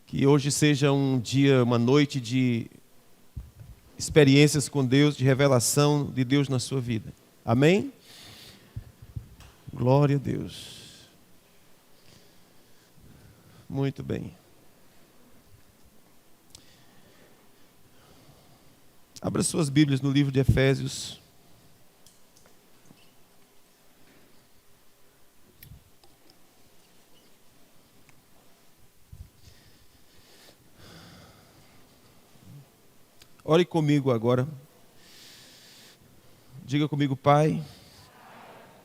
Que hoje seja um dia, uma noite de experiências com Deus, de revelação de Deus na sua vida. Amém? Glória a Deus. Muito bem. Abra suas Bíblias no livro de Efésios. Ore comigo agora. Diga comigo, Pai,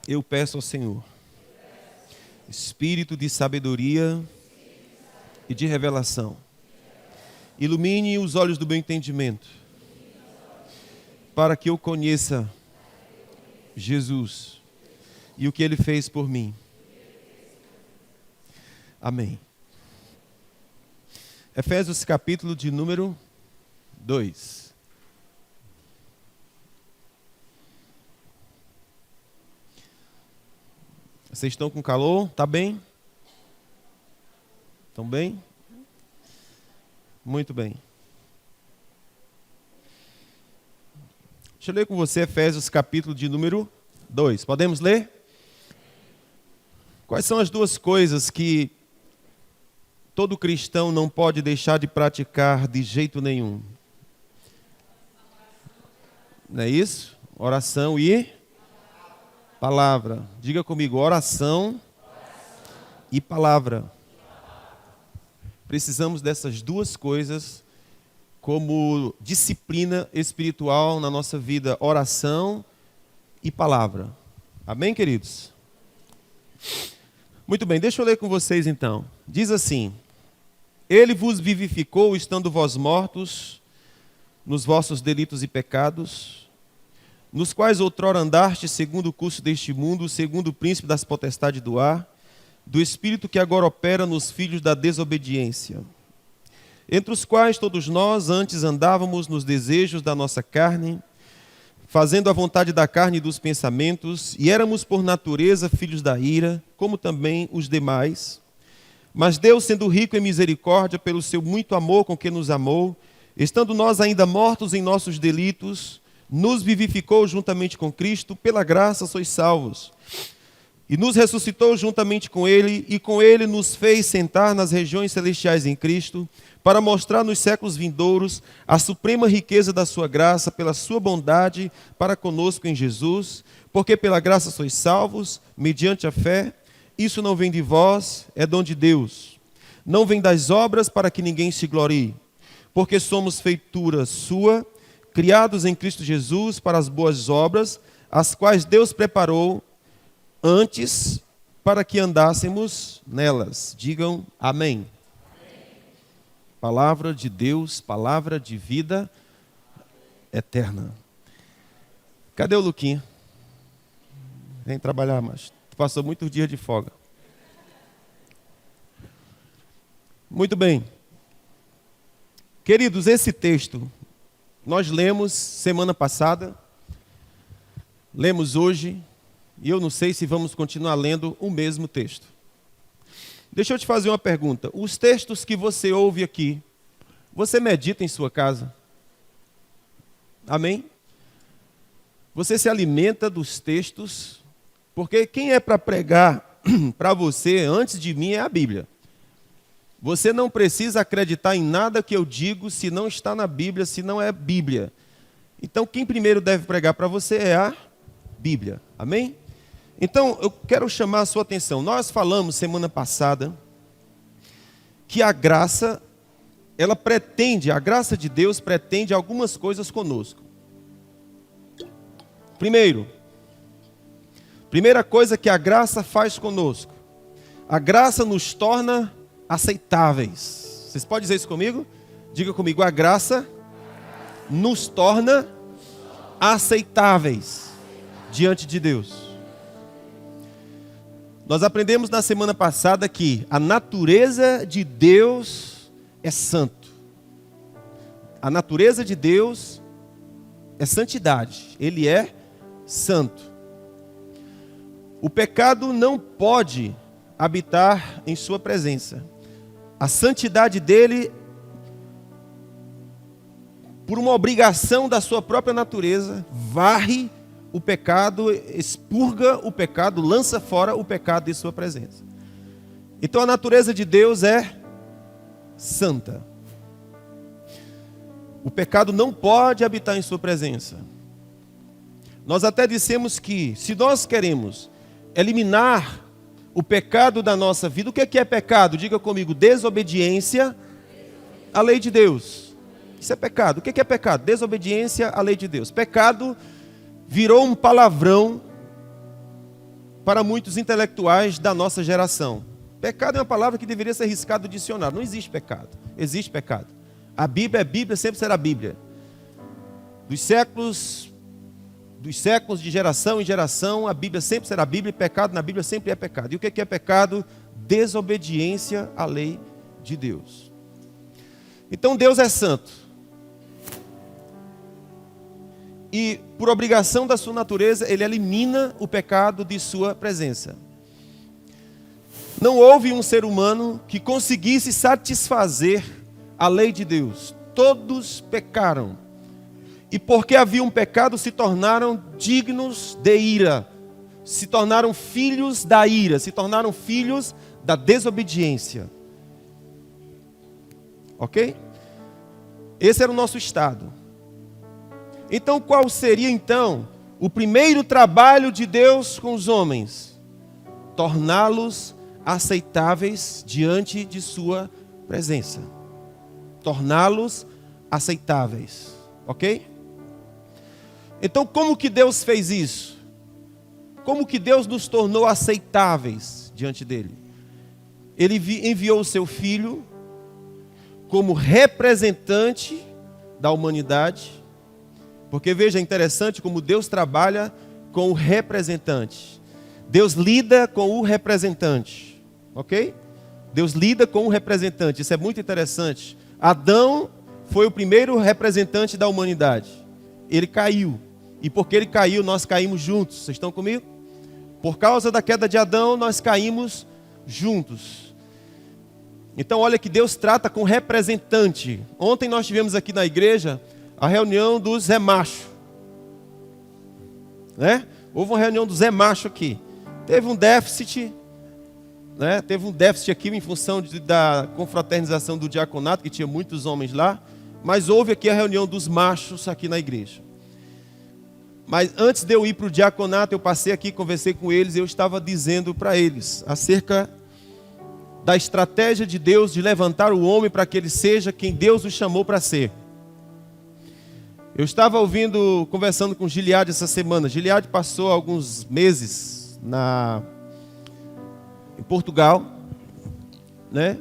eu peço ao Senhor espírito de sabedoria e de revelação. Ilumine os olhos do meu entendimento, para que eu conheça Jesus e o que Ele fez por mim. Amém. Efésios capítulo de número 2. Vocês estão com calor? Tá bem? Estão bem? Muito bem. Deixa eu ler com você Efésios capítulo de número 2. Podemos ler? Quais são as duas coisas que todo cristão não pode deixar de praticar de jeito nenhum? Não é isso? Oração e palavra. Diga comigo, oração e palavra. Precisamos dessas duas coisas como disciplina espiritual na nossa vida, oração e palavra. Amém, queridos? Muito bem, deixa eu ler com vocês então. Diz assim: Ele vos vivificou, estando vós mortos nos vossos delitos e pecados, nos quais outrora andastes segundo o curso deste mundo, segundo o príncipe das potestades do ar, do espírito que agora opera nos filhos da desobediência, entre os quais todos nós antes andávamos nos desejos da nossa carne, fazendo a vontade da carne e dos pensamentos, e éramos por natureza filhos da ira, como também os demais. Mas Deus, sendo rico em misericórdia, pelo seu muito amor com que nos amou, estando nós ainda mortos em nossos delitos, nos vivificou juntamente com Cristo, pela graça sois salvos. E nos ressuscitou juntamente com Ele, e com Ele nos fez sentar nas regiões celestiais em Cristo, para mostrar nos séculos vindouros a suprema riqueza da sua graça, pela sua bondade para conosco em Jesus, porque pela graça sois salvos, mediante a fé. Isso não vem de vós, é dom de Deus. Não vem das obras para que ninguém se glorie, porque somos feitura sua, criados em Cristo Jesus para as boas obras, as quais Deus preparou antes para que andássemos nelas. Digam amém. Palavra de Deus, palavra de vida eterna. Cadê o Luquinha? Vem trabalhar, mas passou muitos dias de folga. Muito bem. Queridos, esse texto nós lemos semana passada, lemos hoje, e eu não sei se vamos continuar lendo o mesmo texto. Deixa eu te fazer uma pergunta. Os textos que você ouve aqui, você medita em sua casa? Amém? Você se alimenta dos textos? Porque quem é para pregar para você antes de mim é a Bíblia. Você não precisa acreditar em nada que eu digo se não está na Bíblia, se não é Bíblia. Então, quem primeiro deve pregar para você é a Bíblia. Amém? Então, eu quero chamar a sua atenção. Nós falamos semana passada que a graça, a graça de Deus pretende algumas coisas conosco. Primeira coisa que a graça faz conosco. A graça nos torna aceitáveis. Vocês podem dizer isso comigo? Diga comigo, a graça nos torna aceitáveis diante de Deus. Nós aprendemos na semana passada que a natureza de Deus é santo. A natureza de Deus é santidade. Ele é santo. O pecado não pode habitar em sua presença. A santidade dele, por uma obrigação da sua própria natureza, varre o pecado, expurga o pecado, lança fora o pecado de sua presença. Então a natureza de Deus é santa. O pecado não pode habitar em sua presença. Nós até dissemos que, se nós queremos eliminar o pecado da nossa vida, o que é pecado? Diga comigo: desobediência à lei de Deus. Isso é pecado. O que é pecado? Desobediência à lei de Deus. Pecado virou um palavrão para muitos intelectuais da nossa geração. Pecado é uma palavra que deveria ser riscada do dicionário. Não existe pecado. Existe pecado. A Bíblia é Bíblia, sempre será Bíblia. Dos séculos, de geração em geração, a Bíblia sempre será Bíblia, e pecado na Bíblia sempre é pecado. E o que é pecado? Desobediência à lei de Deus. Então Deus é santo. E por obrigação da sua natureza, Ele elimina o pecado de sua presença. Não houve um ser humano que conseguisse satisfazer a lei de Deus. Todos pecaram. E porque havia um pecado, se tornaram dignos de ira. Se tornaram filhos da ira. Se tornaram filhos da desobediência. Ok? Esse era o nosso estado. Então, qual seria então o primeiro trabalho de Deus com os homens? Torná-los aceitáveis diante de sua presença. Torná-los aceitáveis. Ok? Então, como que Deus fez isso? Como que Deus nos tornou aceitáveis diante dele? Ele enviou o seu Filho como representante da humanidade. Porque veja, é interessante como Deus trabalha com o representante. Deus lida com o representante. Ok? Deus lida com o representante. Isso é muito interessante. Adão foi o primeiro representante da humanidade. Ele caiu. E porque ele caiu, nós caímos juntos. Vocês estão comigo? Por causa da queda de Adão, nós caímos juntos. Então olha que Deus trata com representante. Ontem nós tivemos aqui na igreja a reunião do Zé Macho. Né? Houve uma reunião do Zé Macho aqui. Teve um déficit, né? Teve um déficit aqui em função da confraternização do diaconato, que tinha muitos homens lá. Mas houve aqui a reunião dos machos aqui na igreja. Mas antes de eu ir para o diaconato, eu passei aqui, conversei com eles, e eu estava dizendo para eles acerca da estratégia de Deus de levantar o homem para que ele seja quem Deus o chamou para ser. Eu estava conversando com Gileade essa semana. Gileade passou alguns meses em Portugal, né?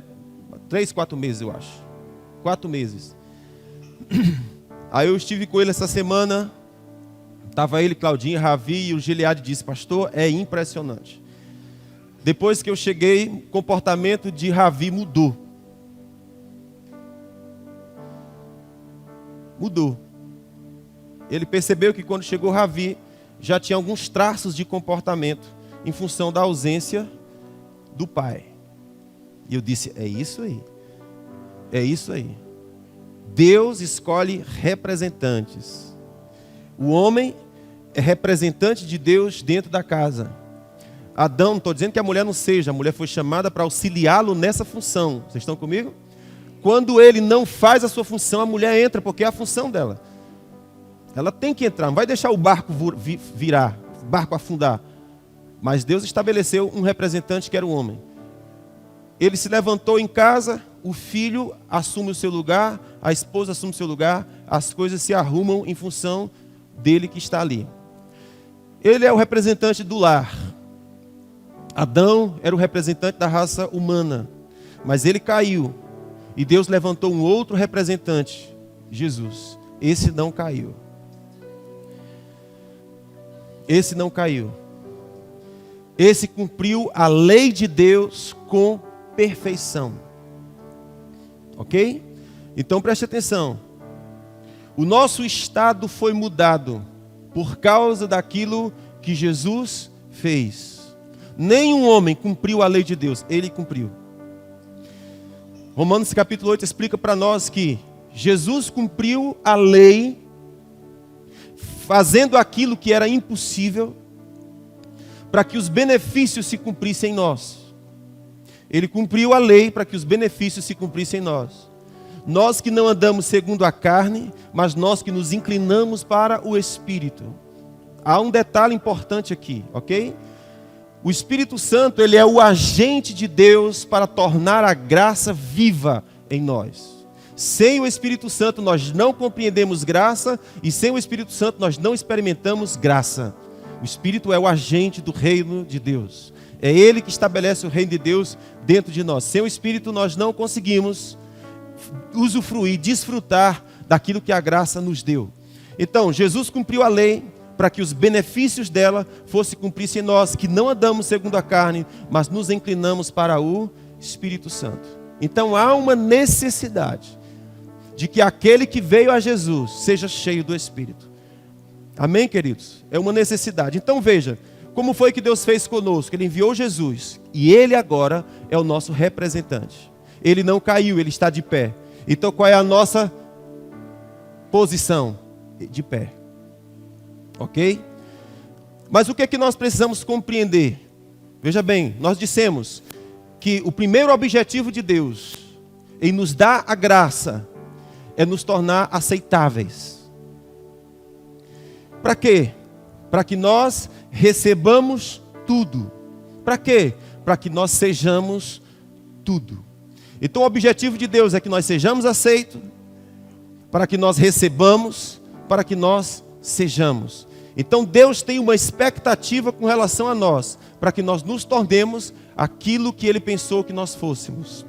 3, 4 meses, eu acho. 4 meses. Aí eu estive com ele essa semana. Estava ele, Claudinho, Ravi, e o Gileade disse: pastor, é impressionante. Depois que eu cheguei, o comportamento de Ravi mudou. Mudou. Ele percebeu que quando chegou Ravi, já tinha alguns traços de comportamento em função da ausência do pai. E eu disse: é isso aí. É isso aí. Deus escolhe representantes. O homem é representante de Deus dentro da casa. Adão, não estou dizendo que a mulher não seja. A mulher foi chamada para auxiliá-lo nessa função. Vocês estão comigo? Quando ele não faz a sua função, a mulher entra, porque é a função dela. Ela tem que entrar, não vai deixar o barco virar, o barco afundar. Mas Deus estabeleceu um representante que era o homem. Ele se levantou em casa, o filho assume o seu lugar, a esposa assume o seu lugar, as coisas se arrumam em função dele que está ali. Ele é o representante do lar. Adão era o representante da raça humana, mas ele caiu. E Deus levantou um outro representante, Jesus. Esse não caiu. Esse não caiu. Esse cumpriu a lei de Deus com perfeição. Ok? Então preste atenção. O nosso estado foi mudado por causa daquilo que Jesus fez. Nenhum homem cumpriu a lei de Deus. Ele cumpriu. Romanos capítulo 8 explica para nós que Jesus cumpriu a lei, fazendo aquilo que era impossível, para que os benefícios se cumprissem em nós. Ele cumpriu a lei para que os benefícios se cumprissem em nós. Nós que não andamos segundo a carne, mas nós que nos inclinamos para o Espírito. Há um detalhe importante aqui, ok? O Espírito Santo, ele é o agente de Deus para tornar a graça viva em nós. Sem o Espírito Santo nós não compreendemos graça, e sem o Espírito Santo nós não experimentamos graça. O Espírito é o agente do reino de Deus. É Ele que estabelece o reino de Deus dentro de nós. Sem o Espírito nós não conseguimos usufruir, desfrutar daquilo que a graça nos deu. Então, Jesus cumpriu a lei para que os benefícios dela fossem cumpridos em nós, que não andamos segundo a carne, mas nos inclinamos para o Espírito Santo. Então, há uma necessidade de que aquele que veio a Jesus seja cheio do Espírito. Amém, queridos? É uma necessidade. Então veja, como foi que Deus fez conosco? Ele enviou Jesus e Ele agora é o nosso representante. Ele não caiu, Ele está de pé. Então qual é a nossa posição? De pé. Ok? Mas o que é que nós precisamos compreender? Veja bem, nós dissemos que o primeiro objetivo de Deus em nos dar a graça é nos tornar aceitáveis. Para quê? Para que nós recebamos tudo. Para quê? Para que nós sejamos tudo. Então o objetivo de Deus é que nós sejamos aceitos, para que nós recebamos, para que nós sejamos. Então Deus tem uma expectativa com relação a nós, para que nós nos tornemos aquilo que Ele pensou que nós fôssemos.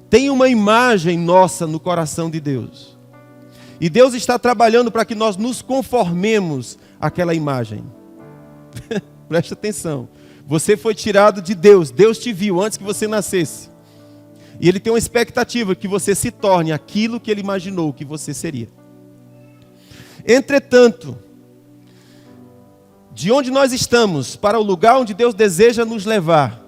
Tem uma imagem nossa no coração de Deus. E Deus está trabalhando para que nós nos conformemos àquela imagem. Preste atenção. Você foi tirado de Deus. Deus te viu antes que você nascesse. E Ele tem uma expectativa que você se torne aquilo que Ele imaginou que você seria. Entretanto, de onde nós estamos para o lugar onde Deus deseja nos levar,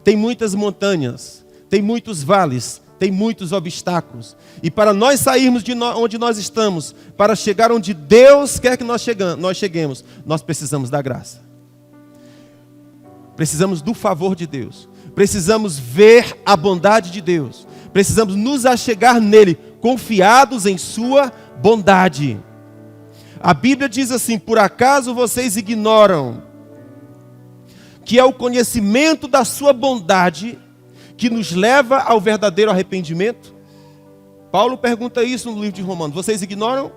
tem muitas montanhas, tem muitos vales, tem muitos obstáculos. E para nós sairmos de onde nós estamos, para chegar onde Deus quer que nós cheguemos, nós precisamos da graça. Precisamos do favor de Deus. Precisamos ver a bondade de Deus. Precisamos nos achegar nele, confiados em sua bondade. A Bíblia diz assim: por acaso vocês ignoram que é o conhecimento da sua bondade que nos leva ao verdadeiro arrependimento? Paulo pergunta isso no livro de Romanos. Vocês ignoram?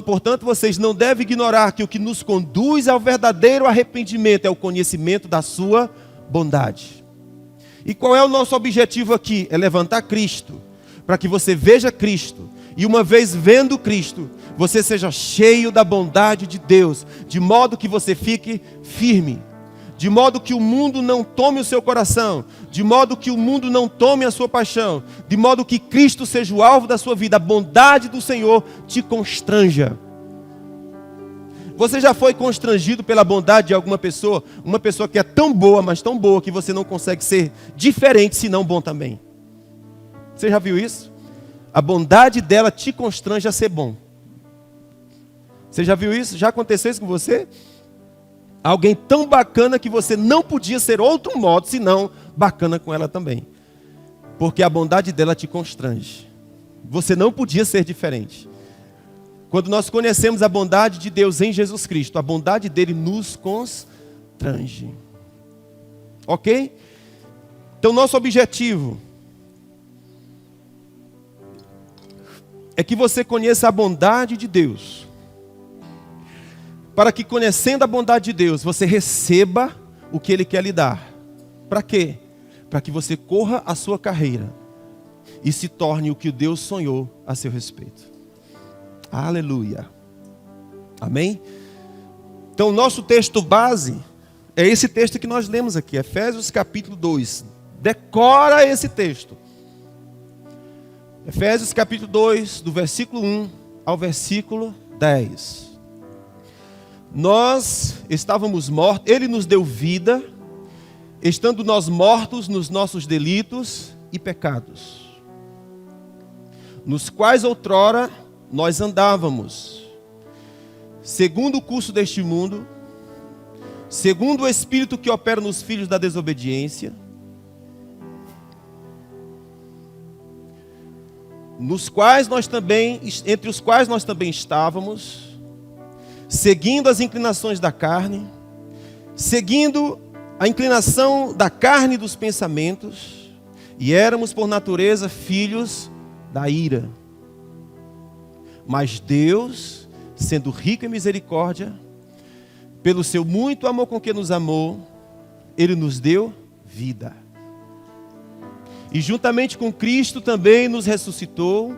Portanto, vocês não devem ignorar que o que nos conduz ao verdadeiro arrependimento é o conhecimento da sua bondade. E qual é o nosso objetivo aqui? É levantar Cristo, para que você veja Cristo, e uma vez vendo Cristo, você seja cheio da bondade de Deus, de modo que você fique firme, de modo que o mundo não tome o seu coração, de modo que o mundo não tome a sua paixão, de modo que Cristo seja o alvo da sua vida. A bondade do Senhor te constranja. Você já foi constrangido pela bondade de alguma pessoa? Uma pessoa que é tão boa, mas tão boa, que você não consegue ser diferente, senão bom também. Você já viu isso? A bondade dela te constrange a ser bom. Você já viu isso? Já aconteceu isso com você? Alguém tão bacana que você não podia ser outro modo, senão bacana com ela também. Porque a bondade dela te constrange. Você não podia ser diferente. Quando nós conhecemos a bondade de Deus em Jesus Cristo, a bondade dele nos constrange. Ok? Então nosso objetivo é que você conheça a bondade de Deus. Para que, conhecendo a bondade de Deus, você receba o que Ele quer lhe dar. Para quê? Para que você corra a sua carreira e se torne o que Deus sonhou a seu respeito. Aleluia. Amém? Então, nosso texto base é esse texto que nós lemos aqui, Efésios capítulo 2. Decora esse texto. Efésios capítulo 2, do versículo 1 ao versículo 10. Nós estávamos mortos, Ele nos deu vida, estando nós mortos nos nossos delitos e pecados, nos quais outrora nós andávamos, segundo o curso deste mundo, segundo o espírito que opera nos filhos da desobediência, entre os quais nós também estávamos, seguindo as inclinações da carne, seguindo a inclinação da carne e dos pensamentos, e éramos por natureza filhos da ira. Mas Deus, sendo rico em misericórdia, pelo seu muito amor com que nos amou, Ele nos deu vida. E juntamente com Cristo também nos ressuscitou,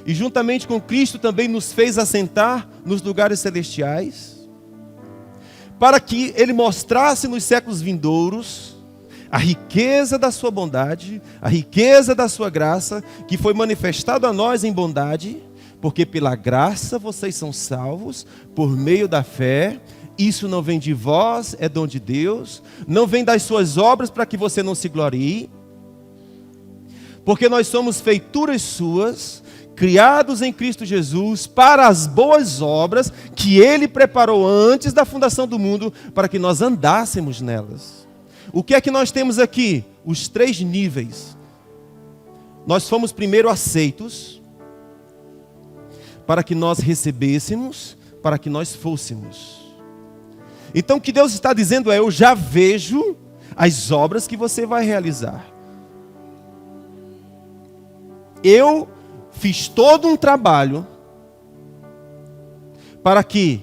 e juntamente com Cristo também nos fez assentar nos lugares celestiais, para que Ele mostrasse nos séculos vindouros a riqueza da sua bondade, a riqueza da sua graça, que foi manifestado a nós em bondade, porque pela graça vocês são salvos, por meio da fé. Isso não vem de vós, é dom de Deus, não vem das suas obras para que você não se glorie, porque nós somos feituras suas, criados em Cristo Jesus, para as boas obras que Ele preparou antes da fundação do mundo, para que nós andássemos nelas. O que é que nós temos aqui? Os 3 níveis. Nós fomos primeiro aceitos, para que nós recebêssemos, para que nós fôssemos. Então o que Deus está dizendo é: eu já vejo as obras que você vai realizar. Eu fiz todo um trabalho para que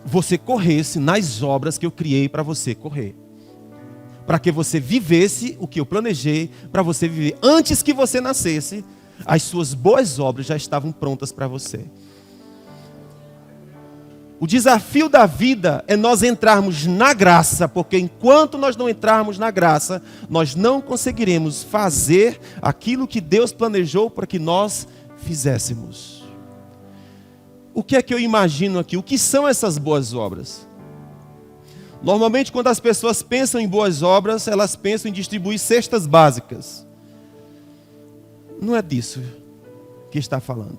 você corresse nas obras que eu criei para você correr. Para que você vivesse o que eu planejei para você viver. Antes que você nascesse, as suas boas obras já estavam prontas para você. O desafio da vida é nós entrarmos na graça, porque enquanto nós não entrarmos na graça, nós não conseguiremos fazer aquilo que Deus planejou para que nós fizéssemos. O que é que eu imagino aqui? O que são essas boas obras? Normalmente, quando as pessoas pensam em boas obras, elas pensam em distribuir cestas básicas. Não é disso que está falando.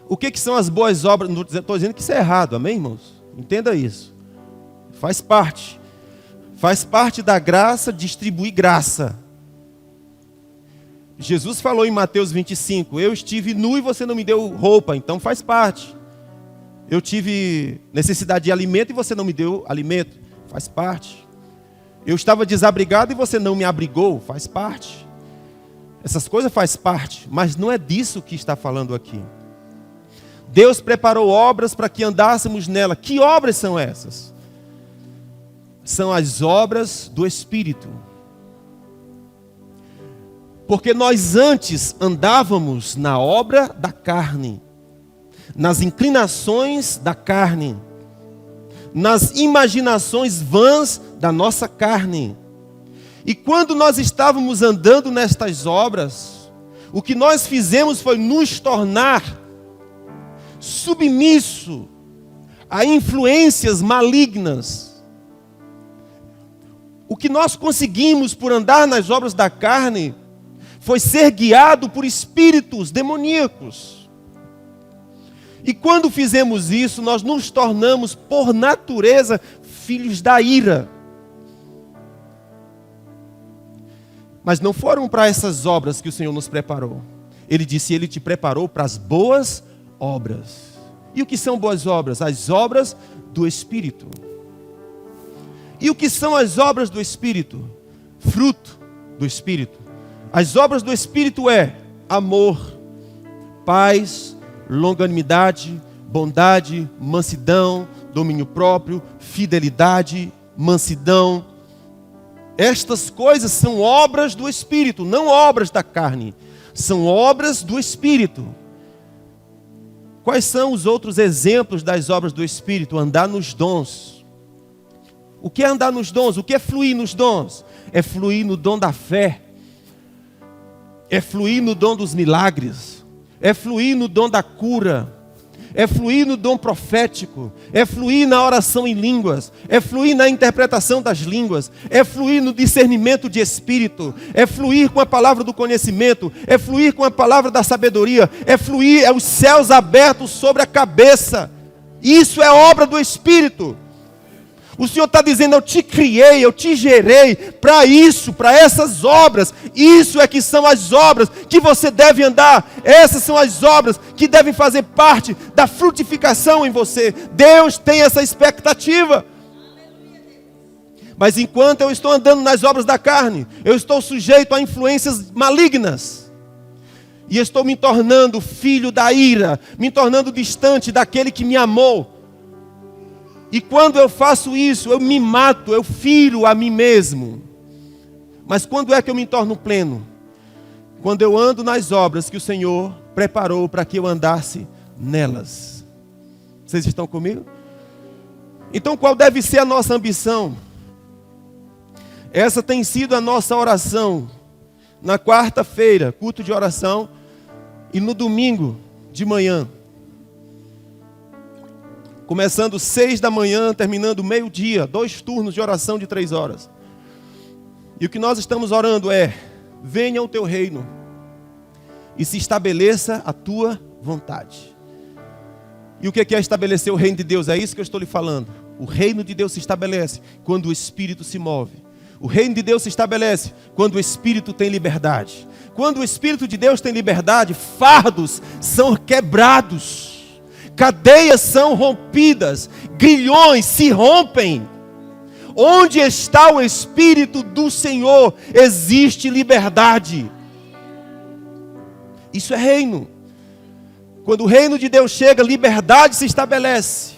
O que são as boas obras? Não estou dizendo que isso é errado, amém, irmãos? Entenda isso. Faz parte. Faz parte da graça distribuir graça. Jesus falou em Mateus 25, eu estive nu e você não me deu roupa, então faz parte. Eu tive necessidade de alimento e você não me deu alimento, faz parte. Eu estava desabrigado e você não me abrigou, faz parte. Essas coisas faz parte, mas não é disso que está falando aqui. Deus preparou obras para que andássemos nela. Que obras são essas? São as obras do Espírito. Porque nós antes andávamos na obra da carne, nas inclinações da carne, nas imaginações vãs da nossa carne. E quando nós estávamos andando nestas obras, o que nós fizemos foi nos tornar submisso a influências malignas. O que nós conseguimos por andar nas obras da carne foi ser guiado por espíritos demoníacos. E quando fizemos isso, nós nos tornamos, por natureza, filhos da ira. Mas não foram para essas obras que o Senhor nos preparou. Ele disse, Ele te preparou para as boas obras. E o que são boas obras? As obras do Espírito. E o que são as obras do Espírito? Fruto do Espírito. As obras do Espírito é amor, paz, longanimidade, bondade, mansidão, domínio próprio, fidelidade, mansidão. Estas coisas são obras do Espírito, não obras da carne. São obras do Espírito. Quais são os outros exemplos das obras do Espírito? Andar nos dons. O que é andar nos dons? O que é fluir nos dons? É fluir no dom da fé. É fluir no dom dos milagres. É fluir no dom da cura. é fluir no dom profético, é fluir na oração em línguas, é fluir na interpretação das línguas, é fluir no discernimento de espírito, é fluir com a palavra do conhecimento, é fluir com a palavra da sabedoria, é fluir, é os céus abertos sobre a cabeça. Isso é obra do Espírito. O Senhor está dizendo: eu te criei, eu te gerei para isso, para essas obras. Isso é que são as obras que você deve andar. Essas são as obras que devem fazer parte da frutificação em você. Deus tem essa expectativa. Mas enquanto eu estou andando nas obras da carne, eu estou sujeito a influências malignas. E estou me tornando filho da ira, me tornando distante daquele que me amou. E quando eu faço isso, eu me mato, eu firo a mim mesmo. Mas quando é que eu me torno pleno? Quando eu ando nas obras que o Senhor preparou para que eu andasse nelas. Vocês estão comigo? Então qual deve ser a nossa ambição? Essa tem sido a nossa oração. Na quarta-feira, culto de oração. E no domingo de manhã. Começando 6 da manhã, terminando meio-dia, 2 turnos de oração de 3 horas. E o que nós estamos orando é: venha o teu reino e se estabeleça a tua vontade. E o que é estabelecer o reino de Deus? É isso que eu estou lhe falando. O reino de Deus se estabelece quando o Espírito se move. O reino de Deus se estabelece quando o Espírito tem liberdade. Quando o Espírito de Deus tem liberdade, fardos são quebrados. Cadeias são rompidas, grilhões se rompem. Onde está o Espírito do Senhor, existe liberdade. Isso é reino. Quando o reino de Deus chega, liberdade se estabelece.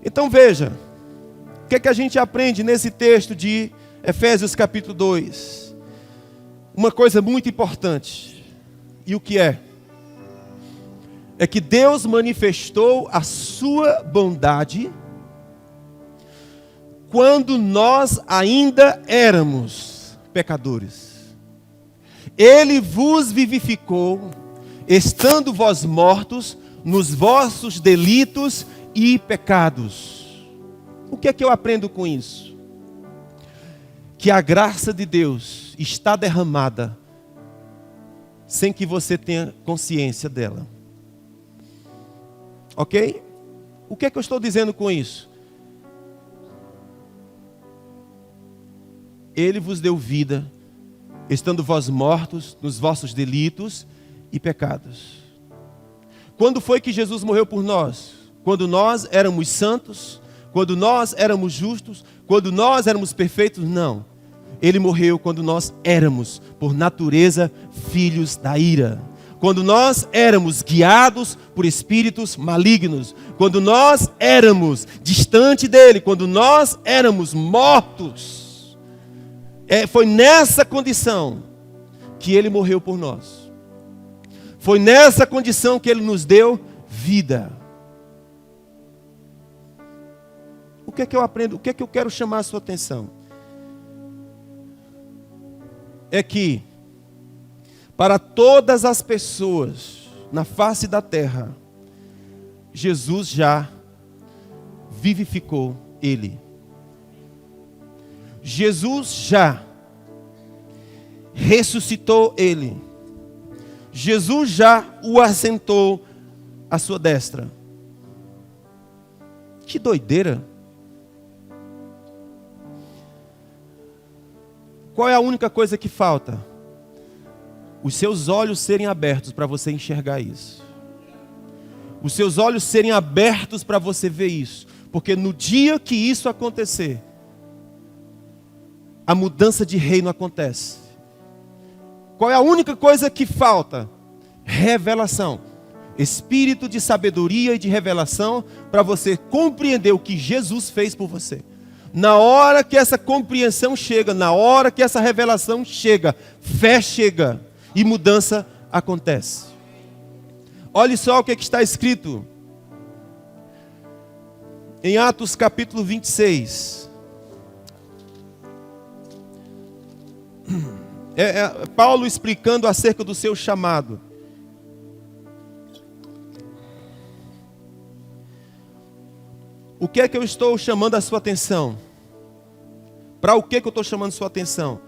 Então veja, o que é que a gente aprende nesse texto de Efésios capítulo 2? Uma coisa muito importante. E o que é? É que Deus manifestou a sua bondade quando nós ainda éramos pecadores. Ele vos vivificou, estando vós mortos nos vossos delitos e pecados. O que é que eu aprendo com isso? Que a graça de Deus está derramada sem que você tenha consciência dela. Ok? O que é que eu estou dizendo com isso? Ele vos deu vida, estando vós mortos nos vossos delitos e pecados. Quando foi que Jesus morreu por nós? Quando nós éramos santos? Quando nós éramos justos? Quando nós éramos perfeitos? Não. Ele morreu quando nós éramos, por natureza, filhos da ira. Quando nós éramos guiados por espíritos malignos. Quando nós éramos distante dele. Quando nós éramos mortos. Foi nessa condição que ele morreu por nós. Foi nessa condição que ele nos deu vida. O que é que eu aprendo? O que é que eu quero chamar a sua atenção? É que para todas as pessoas na face da terra, Jesus já vivificou ele. Jesus já ressuscitou ele. Jesus já o assentou à sua destra. Que doideira! Qual é a única coisa que falta? Os seus olhos serem abertos para você enxergar isso. Os seus olhos serem abertos para você ver isso. Porque no dia que isso acontecer, a mudança de reino acontece. Qual é a única coisa que falta? Revelação. Espírito de sabedoria e de revelação para você compreender o que Jesus fez por você. Na hora que essa compreensão chega, na hora que essa revelação chega, fé chega e mudança acontece. Olhe só o que está escrito em Atos capítulo 26. Paulo explicando acerca do seu chamado. O que é que eu estou chamando a sua atenção? Para o que eu estou chamando a sua atenção?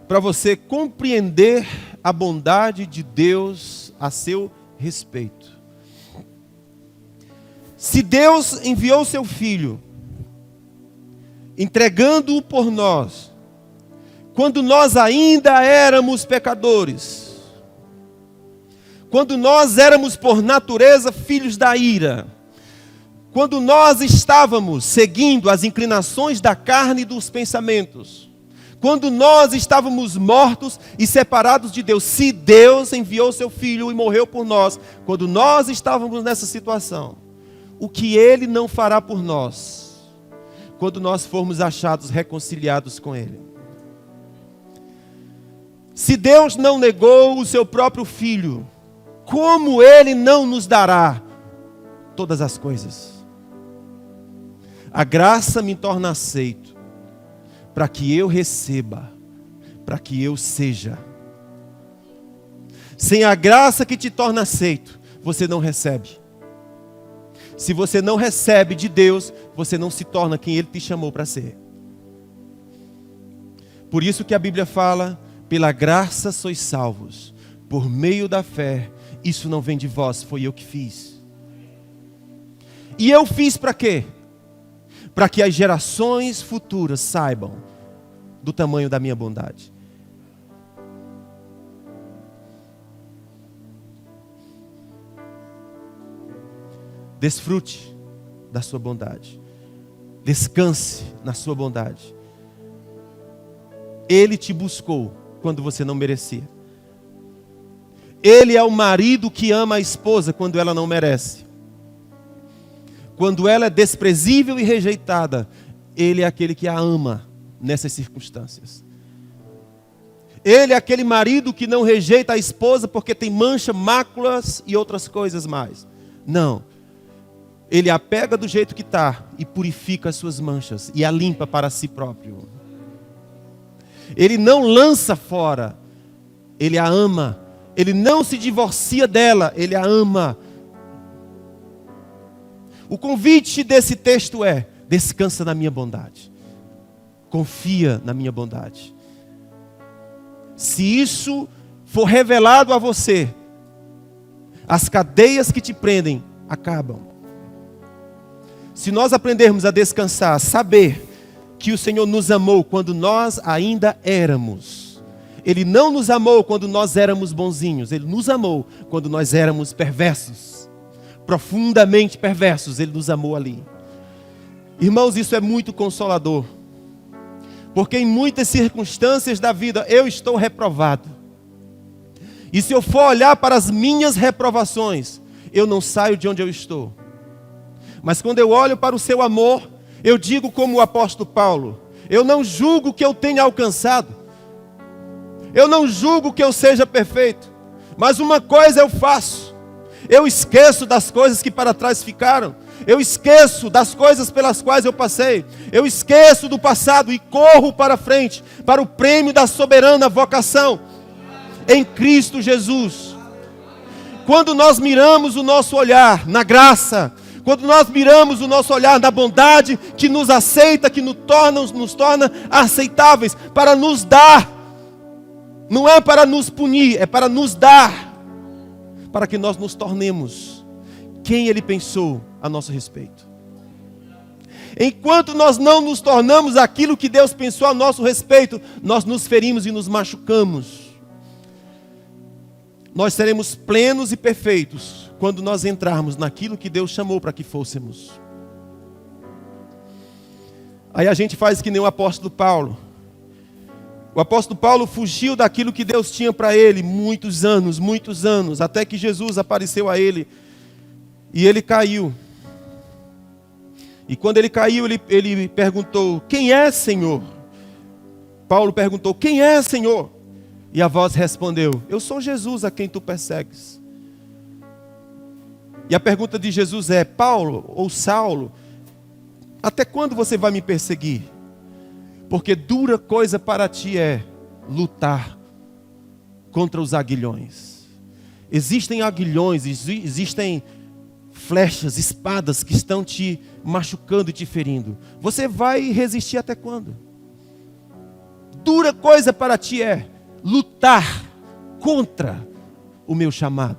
Para você compreender a bondade de Deus a seu respeito. Se Deus enviou seu Filho, entregando-o por nós, quando nós ainda éramos pecadores, quando nós éramos por natureza filhos da ira, quando nós estávamos seguindo as inclinações da carne e dos pensamentos, quando nós estávamos mortos e separados de Deus, se Deus enviou seu Filho e morreu por nós, quando nós estávamos nessa situação, o que Ele não fará por nós, quando nós formos achados reconciliados com Ele? Se Deus não negou o seu próprio Filho, como Ele não nos dará todas as coisas? A graça me torna aceito, para que eu receba, para que eu seja. Sem a graça que te torna aceito, você não recebe. Se você não recebe de Deus, você não se torna quem Ele te chamou para ser. Por isso que a Bíblia fala, pela graça sois salvos, por meio da fé. Isso não vem de vós, foi eu que fiz. E eu fiz para quê? Para que as gerações futuras saibam do tamanho da minha bondade. Desfrute da sua bondade. Descanse na sua bondade. Ele te buscou quando você não merecia. Ele é o marido que ama a esposa quando ela não merece. Quando ela é desprezível e rejeitada, Ele é aquele que a ama nessas circunstâncias. Ele é aquele marido que não rejeita a esposa porque tem mancha, máculas e outras coisas mais. Não. Ele a pega do jeito que está e purifica as suas manchas e a limpa para si próprio. Ele não lança fora, Ele a ama. Ele não se divorcia dela, Ele a ama. O convite desse texto é: descansa na minha bondade. Confia na minha bondade. Se isso for revelado a você, as cadeias que te prendem acabam. Se nós aprendermos a descansar, saber que o Senhor nos amou quando nós ainda éramos. Ele não nos amou quando nós éramos bonzinhos. Ele nos amou quando nós éramos perversos. Profundamente perversos. Ele nos amou ali. Irmãos, isso é muito consolador. Porque em muitas circunstâncias da vida eu estou reprovado. E se eu for olhar para as minhas reprovações, eu não saio de onde eu estou. Mas quando eu olho para o seu amor, eu digo como o apóstolo Paulo: eu não julgo que eu tenha alcançado. Eu não julgo que eu seja perfeito. Mas uma coisa eu faço: eu esqueço das coisas que para trás ficaram. Eu esqueço das coisas pelas quais eu passei. Eu esqueço do passado e corro para frente, para o prêmio da soberana vocação em Cristo Jesus. Quando nós miramos o nosso olhar na graça, quando nós miramos o nosso olhar na bondade que nos aceita, que nos torna aceitáveis, para nos dar, não é para nos punir, é para nos dar, para que nós nos tornemos quem Ele pensou a nosso respeito. Enquanto nós não nos tornamos aquilo que Deus pensou a nosso respeito, nós nos ferimos e nos machucamos. Nós seremos plenos e perfeitos quando nós entrarmos naquilo que Deus chamou para que fôssemos. Aí a gente faz que nem o apóstolo Paulo. O apóstolo Paulo fugiu daquilo que Deus tinha para ele muitos anos, até que Jesus apareceu a ele e ele caiu. E quando ele caiu, ele perguntou: quem é, Senhor? Paulo perguntou: quem é, Senhor? E a voz respondeu: eu sou Jesus a quem tu persegues. E a pergunta de Jesus é: Paulo ou Saulo, até quando você vai me perseguir? Porque dura coisa para ti é lutar contra os aguilhões. Existem aguilhões, existem flechas, espadas que estão te machucando e te ferindo. Você vai resistir até quando? Dura coisa para ti é lutar contra o meu chamado.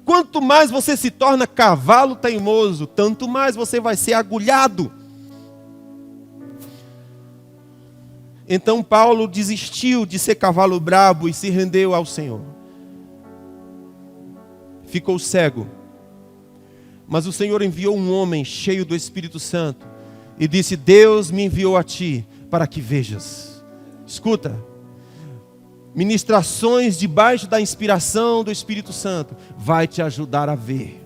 Quanto mais você se torna cavalo teimoso, tanto mais você vai ser agulhado. Então Paulo desistiu de ser cavalo brabo e se rendeu ao Senhor. Ficou cego. Mas o Senhor enviou um homem cheio do Espírito Santo e disse: Deus me enviou a ti para que vejas. Escuta, ministrações debaixo da inspiração do Espírito Santo vai te ajudar a ver.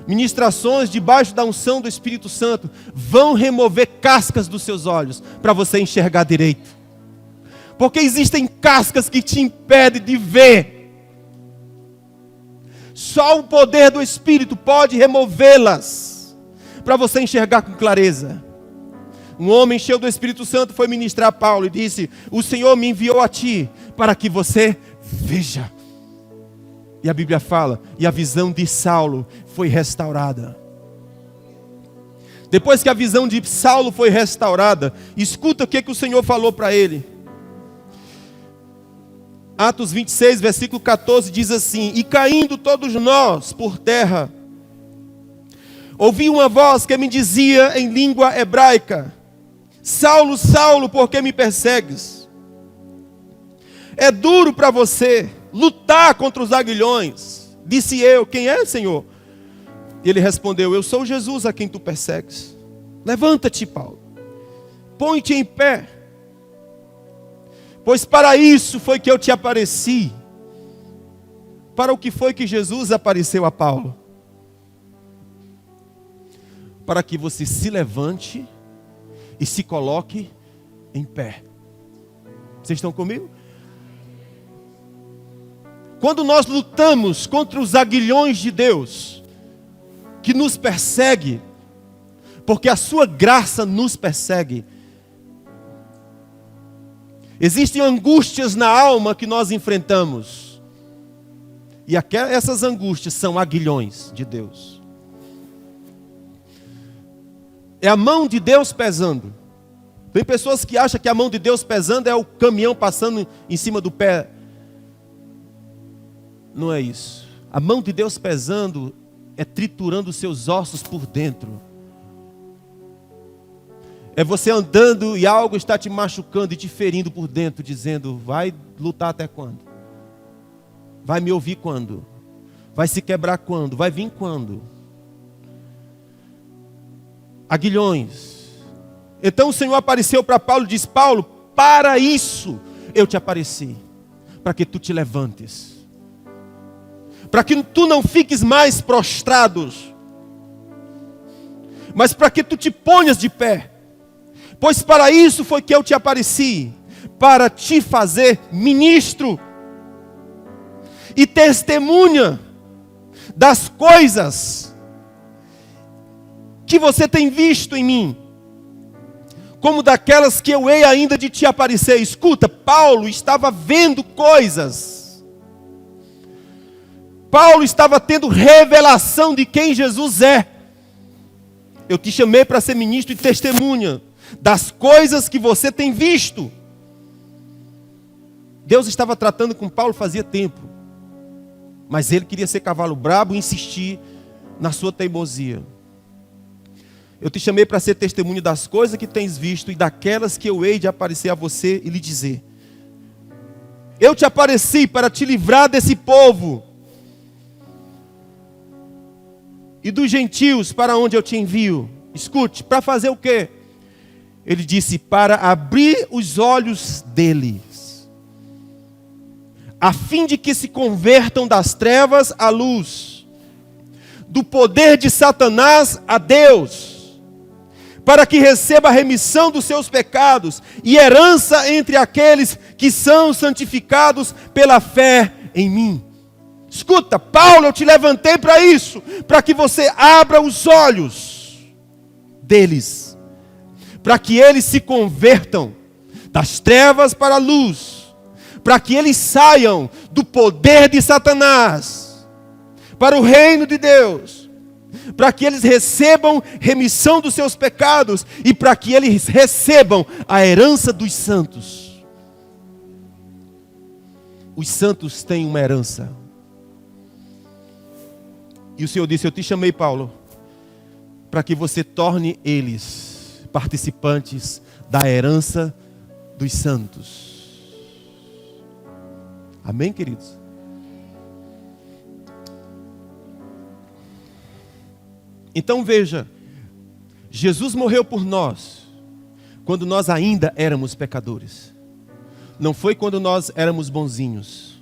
Ministrações debaixo da unção do Espírito Santo vão remover cascas dos seus olhos para você enxergar direito. Porque existem cascas que te impedem de ver. Só o poder do Espírito pode removê-las para você enxergar com clareza. Um homem cheio do Espírito Santo foi ministrar a Paulo e disse: o Senhor me enviou a ti para que você veja. E a Bíblia fala, e a visão de Saulo foi restaurada. Depois que a visão de Saulo foi restaurada, escuta o que o Senhor falou para ele. Atos 26, versículo 14, diz assim: e caindo todos nós por terra, ouvi uma voz que me dizia em língua hebraica: Saulo, Saulo, por que me persegues? É duro para você lutar contra os aguilhões. Disse eu: quem é, Senhor? Ele respondeu: eu sou Jesus a quem tu persegues. Levanta-te, Paulo, põe-te em pé, pois para isso foi que eu te apareci. Para o que foi que Jesus apareceu a Paulo? Para que você se levante e se coloque em pé. Vocês estão comigo? Quando nós lutamos contra os aguilhões de Deus, que nos persegue, porque a sua graça nos persegue, existem angústias na alma que nós enfrentamos, e essas angústias são aguilhões de Deus. É a mão de Deus pesando. Tem pessoas que acham que a mão de Deus pesando é o caminhão passando em cima do pé. Não é isso. A mão de Deus pesando é triturando os seus ossos por dentro. É você andando e algo está te machucando e te ferindo por dentro, dizendo: vai lutar até quando? Vai me ouvir quando? Vai se quebrar quando? Vai vir quando? Aguilhões. Então o Senhor apareceu para Paulo e disse: Paulo, para isso eu te apareci, para que tu te levantes, para que tu não fiques mais prostrado, mas para que tu te ponhas de pé. Pois para isso foi que eu te apareci, para te fazer ministro e testemunha das coisas que você tem visto em mim, como daquelas que eu hei ainda de te aparecer. Escuta, Paulo estava vendo coisas. Paulo estava tendo revelação de quem Jesus é. Eu te chamei para ser ministro e testemunha das coisas que você tem visto. Deus estava tratando com Paulo fazia tempo, mas ele queria ser cavalo brabo e insistir na sua teimosia. Eu te chamei para ser testemunho das coisas que tens visto e daquelas que eu hei de aparecer a você e lhe dizer. Eu te apareci para te livrar desse povo e dos gentios para onde eu te envio. Escute, para fazer o quê? Ele disse: para abrir os olhos deles, a fim de que se convertam das trevas à luz, do poder de Satanás a Deus, para que receba a remissão dos seus pecados e herança entre aqueles que são santificados pela fé em mim. Escuta, Paulo, eu te levantei para isso, para que você abra os olhos deles, para que eles se convertam das trevas para a luz, para que eles saiam do poder de Satanás, para o reino de Deus, para que eles recebam remissão dos seus pecados e para que eles recebam a herança dos santos. Os santos têm uma herança. E o Senhor disse: eu te chamei, Paulo, para que você torne eles participantes da herança dos santos. Amém, queridos? Então veja, Jesus morreu por nós quando nós ainda éramos pecadores. Não foi quando nós éramos bonzinhos.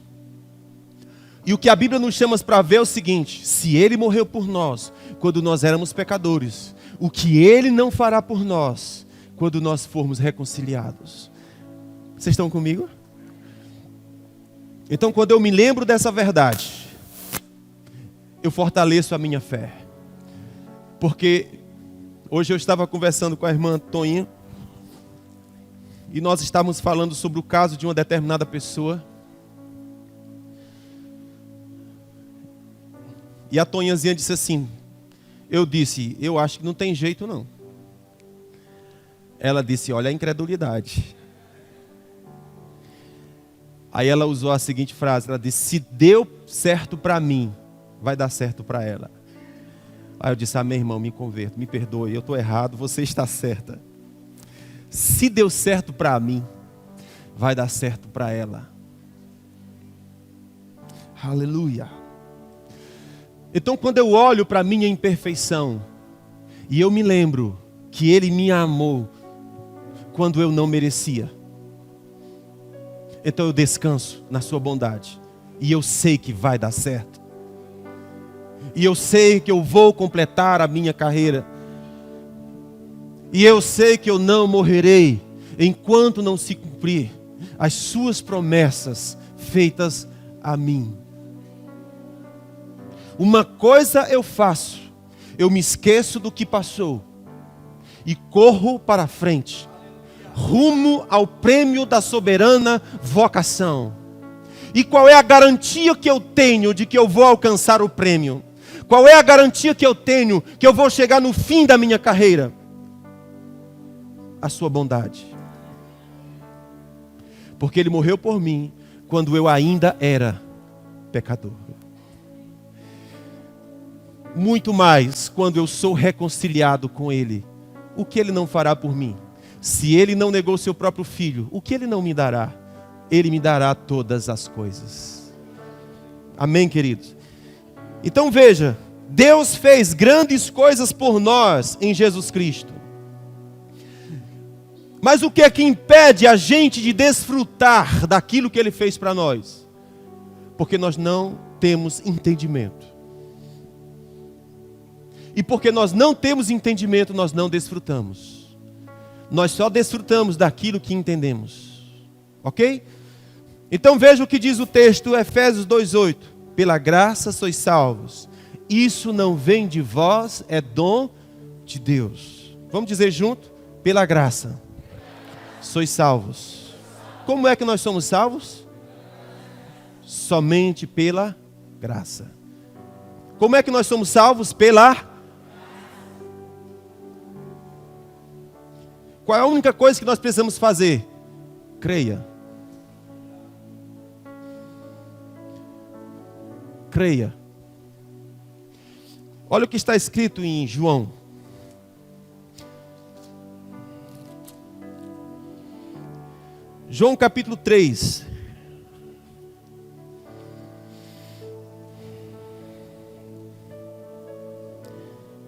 E o que a Bíblia nos chama para ver é o seguinte: se Ele morreu por nós quando nós éramos pecadores, o que Ele não fará por nós quando nós formos reconciliados? Vocês estão comigo? Então, quando eu me lembro dessa verdade, eu fortaleço a minha fé. Porque hoje eu estava conversando com a irmã Toinha e nós estávamos falando sobre o caso de uma determinada pessoa. E a Tonhazinha disse assim, eu disse: eu acho que não tem jeito não. Ela disse: olha a incredulidade. Aí ela usou a seguinte frase, ela disse: se deu certo para mim, vai dar certo para ela. Aí eu disse: meu irmão, me converto, me perdoe, eu estou errado, você está certa. Se deu certo para mim, vai dar certo para ela. Aleluia. Então, quando eu olho para a minha imperfeição e eu me lembro que Ele me amou quando eu não merecia, então eu descanso na sua bondade e eu sei que vai dar certo. E eu sei que eu vou completar a minha carreira. E eu sei que eu não morrerei enquanto não se cumprir as suas promessas feitas a mim. Uma coisa eu faço: eu me esqueço do que passou e corro para frente, rumo ao prêmio da soberana vocação. E qual é a garantia que eu tenho de que eu vou alcançar o prêmio? Qual é a garantia que eu tenho que eu vou chegar no fim da minha carreira? A sua bondade. Porque Ele morreu por mim quando eu ainda era pecador. Muito mais quando eu sou reconciliado com Ele. O que Ele não fará por mim? Se Ele não negou seu próprio filho, o que Ele não me dará? Ele me dará todas as coisas. Amém, queridos? Então veja, Deus fez grandes coisas por nós em Jesus Cristo. Mas o que é que impede a gente de desfrutar daquilo que Ele fez para nós? Porque nós não temos entendimento. E porque nós não temos entendimento, nós não desfrutamos. Nós só desfrutamos daquilo que entendemos. Ok? Então veja o que diz o texto, Efésios 2:8. Pela graça sois salvos. Isso não vem de vós, é dom de Deus. Vamos dizer junto? Pela graça sois salvos. Como é que nós somos salvos? Somente pela graça. Como é que nós somos salvos? Qual é a única coisa que nós precisamos fazer? Creia. Creia. Olha o que está escrito em João. João capítulo 3.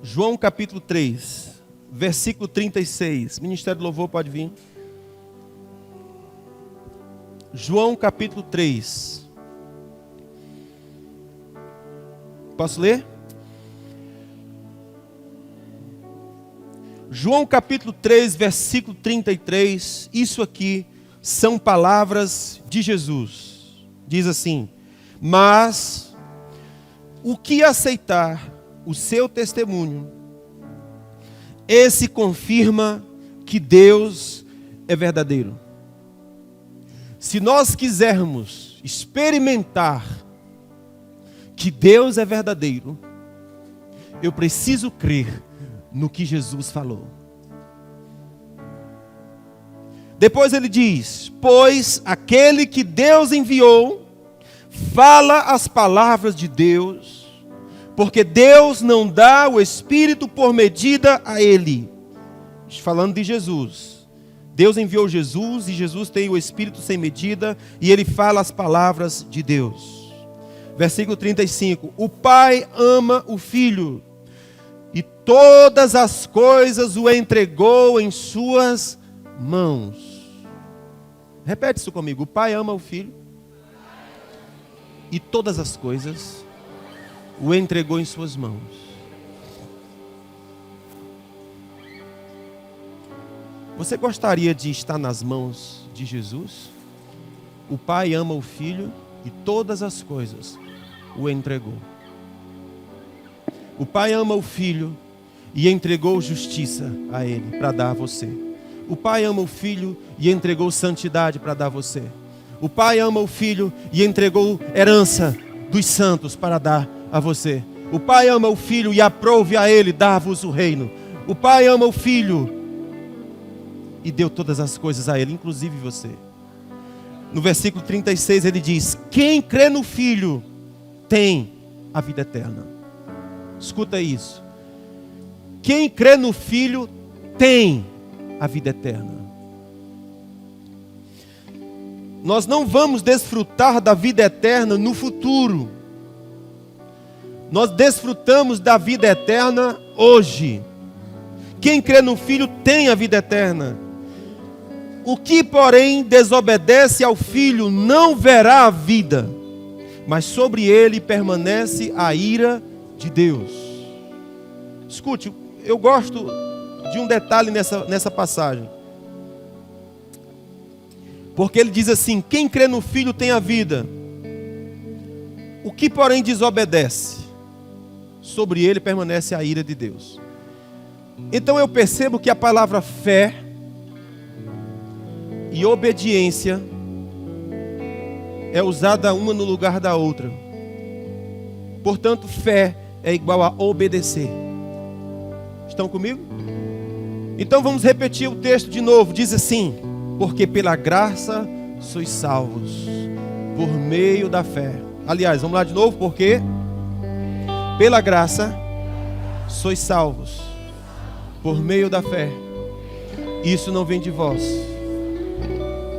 João capítulo 3, versículo 36. Ministério do Louvor pode vir. João capítulo 3. Posso ler? João capítulo 3, versículo 33. Isso aqui são palavras de Jesus. Diz assim: mas o que aceitar o seu testemunho, esse confirma que Deus é verdadeiro. Se nós quisermos experimentar que Deus é verdadeiro, eu preciso crer no que Jesus falou. Depois ele diz: pois aquele que Deus enviou fala as palavras de Deus, porque Deus não dá o Espírito por medida a ele. Falando de Jesus. Deus enviou Jesus e Jesus tem o Espírito sem medida e ele fala as palavras de Deus. Versículo 35. O Pai ama o Filho e todas as coisas o entregou em suas mãos. Repete isso comigo. O Pai ama o Filho e todas as coisas o entregou em suas mãos. Você gostaria de estar nas mãos de Jesus? O Pai ama o Filho e todas as coisas o entregou. O Pai ama o Filho e entregou justiça a Ele para dar a você. O Pai ama o Filho e entregou santidade para dar a você. O Pai ama o Filho e entregou herança dos santos para dar a você. O Pai ama o Filho e aprove a Ele dar-vos o reino. O Pai ama o Filho e deu todas as coisas a Ele, inclusive você. No versículo 36 ele diz: quem crê no Filho tem a vida eterna. Escuta isso. Quem crê no Filho tem a vida eterna. Nós não vamos desfrutar da vida eterna no futuro. Nós desfrutamos da vida eterna hoje. Quem crê no Filho tem a vida eterna. O que, porém, desobedece ao Filho não verá a vida, mas sobre ele permanece a ira de Deus. Escute, eu gosto de um detalhe nessa passagem. Porque ele diz assim: quem crê no Filho tem a vida. O que, porém, desobedece, sobre ele permanece a ira de Deus. Então eu percebo que a palavra fé e obediência é usada uma no lugar da outra. Portanto, fé é igual a obedecer. Estão comigo? Então vamos repetir o texto de novo. Diz assim: porque pela graça sois salvos por meio da fé. Aliás, vamos lá de novo. Porque pela graça sois salvos por meio da fé. Isso não vem de vós,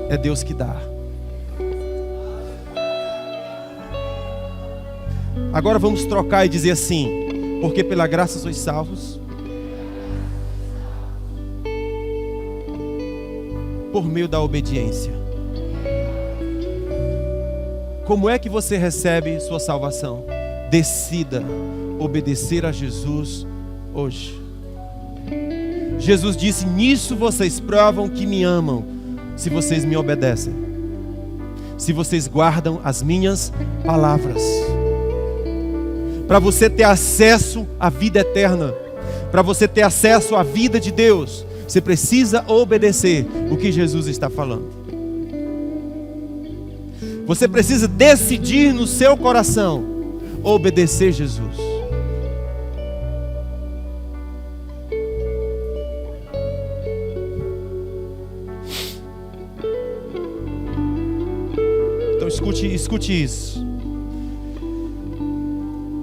é Deus que dá. Agora vamos trocar e dizer assim: porque pela graça sois salvos por meio da obediência. Como é que você recebe sua salvação? Decida obedecer a Jesus hoje. Jesus disse: nisso vocês provam que me amam, se vocês me obedecem, se vocês guardam as minhas palavras. Para você ter acesso à vida eterna, para você ter acesso à vida de Deus, você precisa obedecer o que Jesus está falando. Você precisa decidir no seu coração obedecer Jesus. Então escute isso.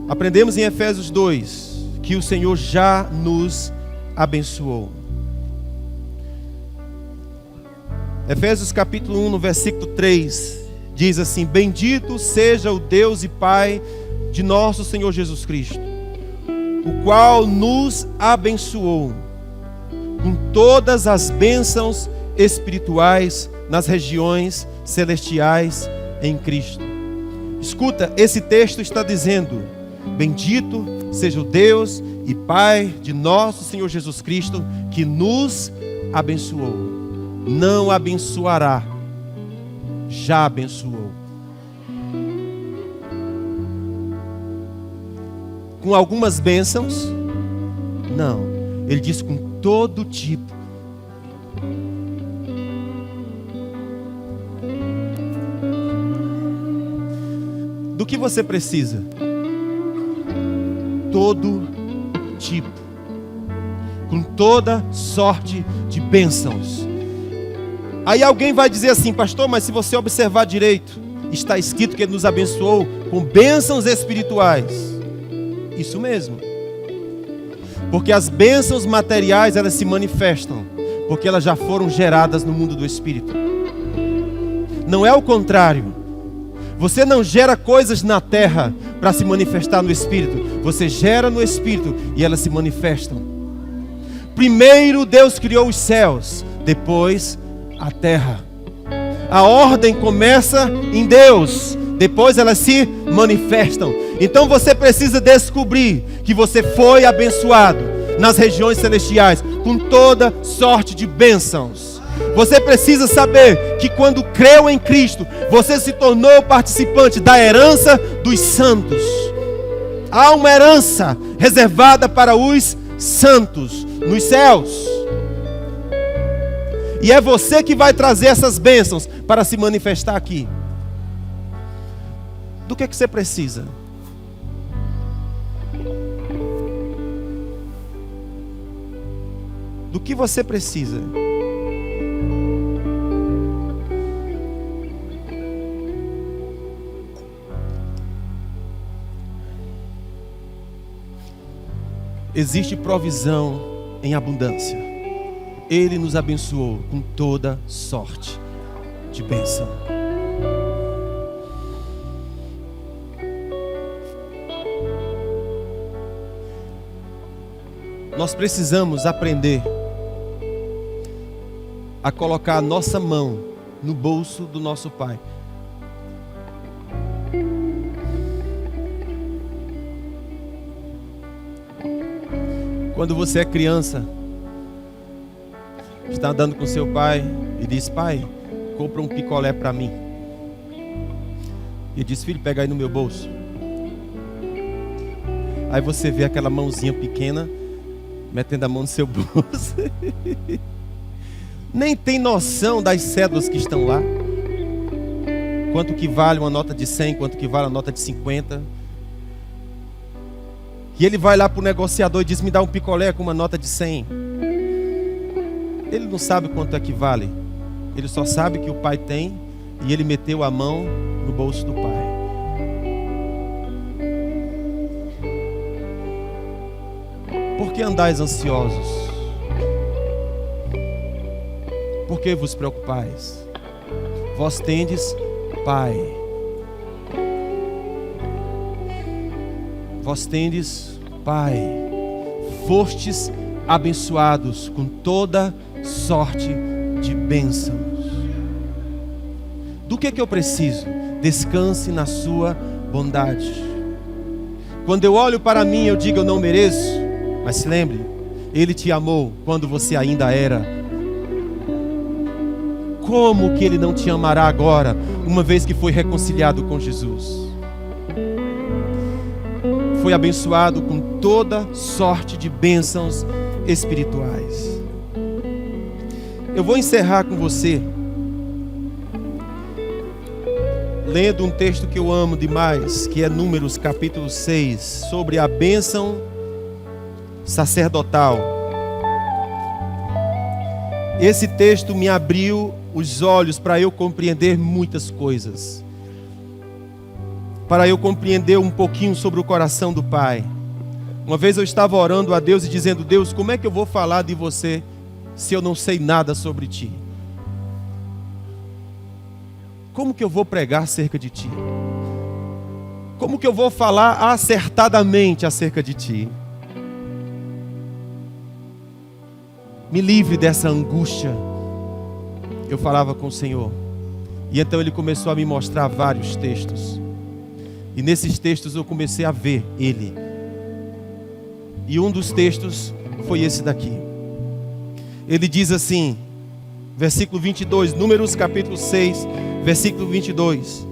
Aprendemos em Efésios 2 que o Senhor já nos abençoou. Efésios capítulo 1, no versículo 3, diz assim: bendito seja o Deus e Pai de nosso Senhor Jesus Cristo, o qual nos abençoou com todas as bênçãos espirituais nas regiões celestiais em Cristo. Escuta, esse texto está dizendo: bendito seja o Deus e Pai de nosso Senhor Jesus Cristo, que nos abençoou. Não abençoará, já abençoou. Com algumas bênçãos? Não. Ele diz com todo tipo. Do que você precisa? todo tipo, com toda sorte de bênçãos. Aí alguém vai dizer assim: pastor, mas se você observar direito, está escrito que Ele nos abençoou com bênçãos espirituais. Isso mesmo. Porque as bênçãos materiais, elas se manifestam, porque elas já foram geradas no mundo do Espírito. Não é o contrário. Você não gera coisas na terra para se manifestar no Espírito. Você gera no Espírito e elas se manifestam. Primeiro Deus criou os céus, depois a terra. A ordem começa em Deus, depois elas se manifestam. Então você precisa descobrir que você foi abençoado nas regiões celestiais com toda sorte de bênçãos. Você precisa saber que quando creu em Cristo, você se tornou participante da herança dos santos. Há uma herança reservada para os santos nos céus. E é você que vai trazer essas bênçãos para se manifestar aqui. Do que você precisa? Do que você precisa? Existe provisão em abundância. Ele nos abençoou com toda sorte de bênção. Nós precisamos aprender a colocar a nossa mão no bolso do nosso Pai. Quando você é criança, está andando com seu pai e diz: pai, compra um picolé para mim. E diz: filho, pega aí no meu bolso. Aí você vê aquela mãozinha pequena metendo a mão no seu bolso. Nem tem noção das cédulas que estão lá. Quanto que vale uma nota de 100, quanto que vale uma nota de 50. E ele vai lá para o negociador e diz: me dá um picolé com uma nota de 100. Ele não sabe quanto é que vale. Ele só sabe que o pai tem e ele meteu a mão no bolso do pai. Por que andais ansiosos? Por que vos preocupais? Vós tendes Pai. Vós tendes Pai. Fostes abençoados com toda sorte de bênçãos. Do que eu preciso? Descanse na sua bondade. Quando eu olho para mim, eu digo: eu não mereço. Mas se lembre, Ele te amou quando você ainda era. Como que Ele não te amará agora, uma vez que foi reconciliado com Jesus? Foi abençoado com toda sorte de bênçãos espirituais. Eu vou encerrar com você lendo um texto que eu amo demais, que é Números capítulo 6, sobre a bênção sacerdotal. Esse texto me abriu os olhos para eu compreender muitas coisas, para eu compreender um pouquinho sobre o coração do Pai. Uma vez eu estava orando a Deus e dizendo: Deus, como é que eu vou falar de você se eu não sei nada sobre ti? Como que eu vou pregar acerca de ti? Como que eu vou falar acertadamente acerca de ti? Me livre dessa angústia. Eu falava com o Senhor. E então Ele começou a me mostrar vários textos. E nesses textos eu comecei a ver Ele. E um dos textos foi esse daqui. Ele diz assim, versículo 22, Números capítulo 6, versículo 22.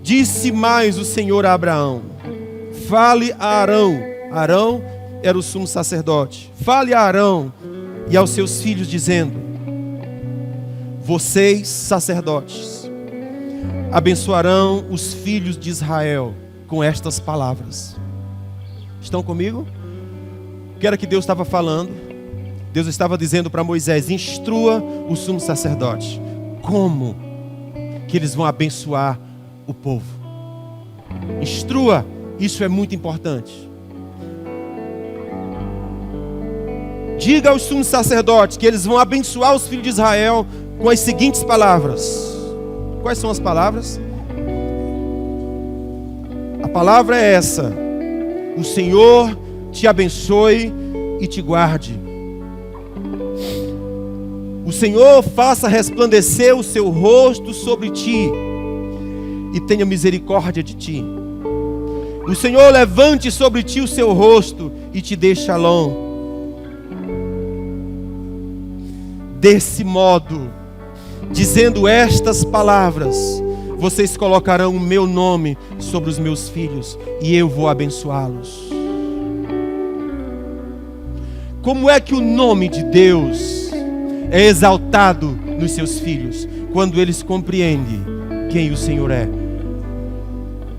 Disse mais o Senhor a Abraão: fale a Arão. Arão era o sumo sacerdote. Fale a Arão e aos seus filhos, dizendo: vocês, sacerdotes, abençoarão os filhos de Israel com estas palavras. Estão comigo? O que era que Deus estava falando? Deus estava dizendo para Moisés: instrua o sumo sacerdote. Como que eles vão abençoar o povo? Instrua, isso é muito importante. Diga aos sumos sacerdotes que eles vão abençoar os filhos de Israel com as seguintes palavras. Quais são as palavras? A palavra é essa: o Senhor te abençoe e te guarde. O Senhor faça resplandecer o seu rosto sobre ti e tenha misericórdia de ti. O Senhor levante sobre ti o seu rosto e te dê shalom. Desse modo, dizendo estas palavras, vocês colocarão o meu nome sobre os meus filhos e eu vou abençoá-los. Como é que o nome de Deus é exaltado nos seus filhos? Quando eles compreendem quem o Senhor é.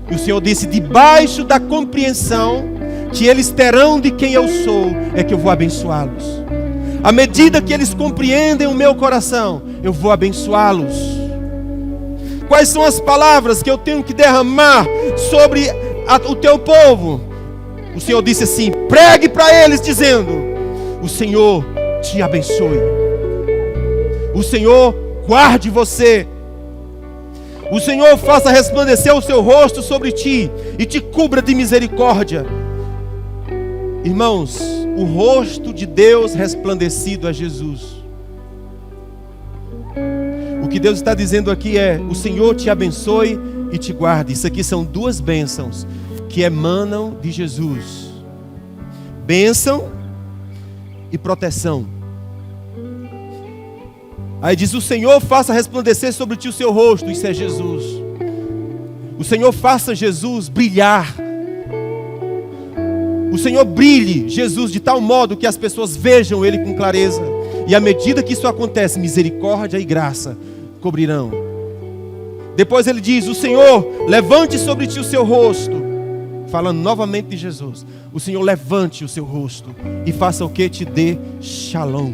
E o Senhor disse: debaixo da compreensão que eles terão de quem eu sou, é que eu vou abençoá-los. À medida que eles compreendem o meu coração, eu vou abençoá-los. Quais são as palavras que eu tenho que derramar sobre o teu povo? O Senhor disse assim: pregue para eles dizendo: o Senhor te abençoe. O Senhor guarde você. O Senhor faça resplandecer o seu rosto sobre ti e te cubra de misericórdia. Irmãos, o rosto de Deus resplandecido é Jesus. O que Deus está dizendo aqui é: o Senhor te abençoe e te guarde. Isso aqui são duas bênçãos que emanam de Jesus: bênção e proteção. Aí diz: o Senhor faça resplandecer sobre ti o seu rosto. Isso é Jesus. O Senhor faça Jesus brilhar. O Senhor brilhe Jesus de tal modo que as pessoas vejam Ele com clareza. E à medida que isso acontece, misericórdia e graça cobrirão. Depois ele diz: o Senhor levante sobre ti o seu rosto. Falando novamente de Jesus. O Senhor levante o seu rosto e faça o que? Te dê shalom.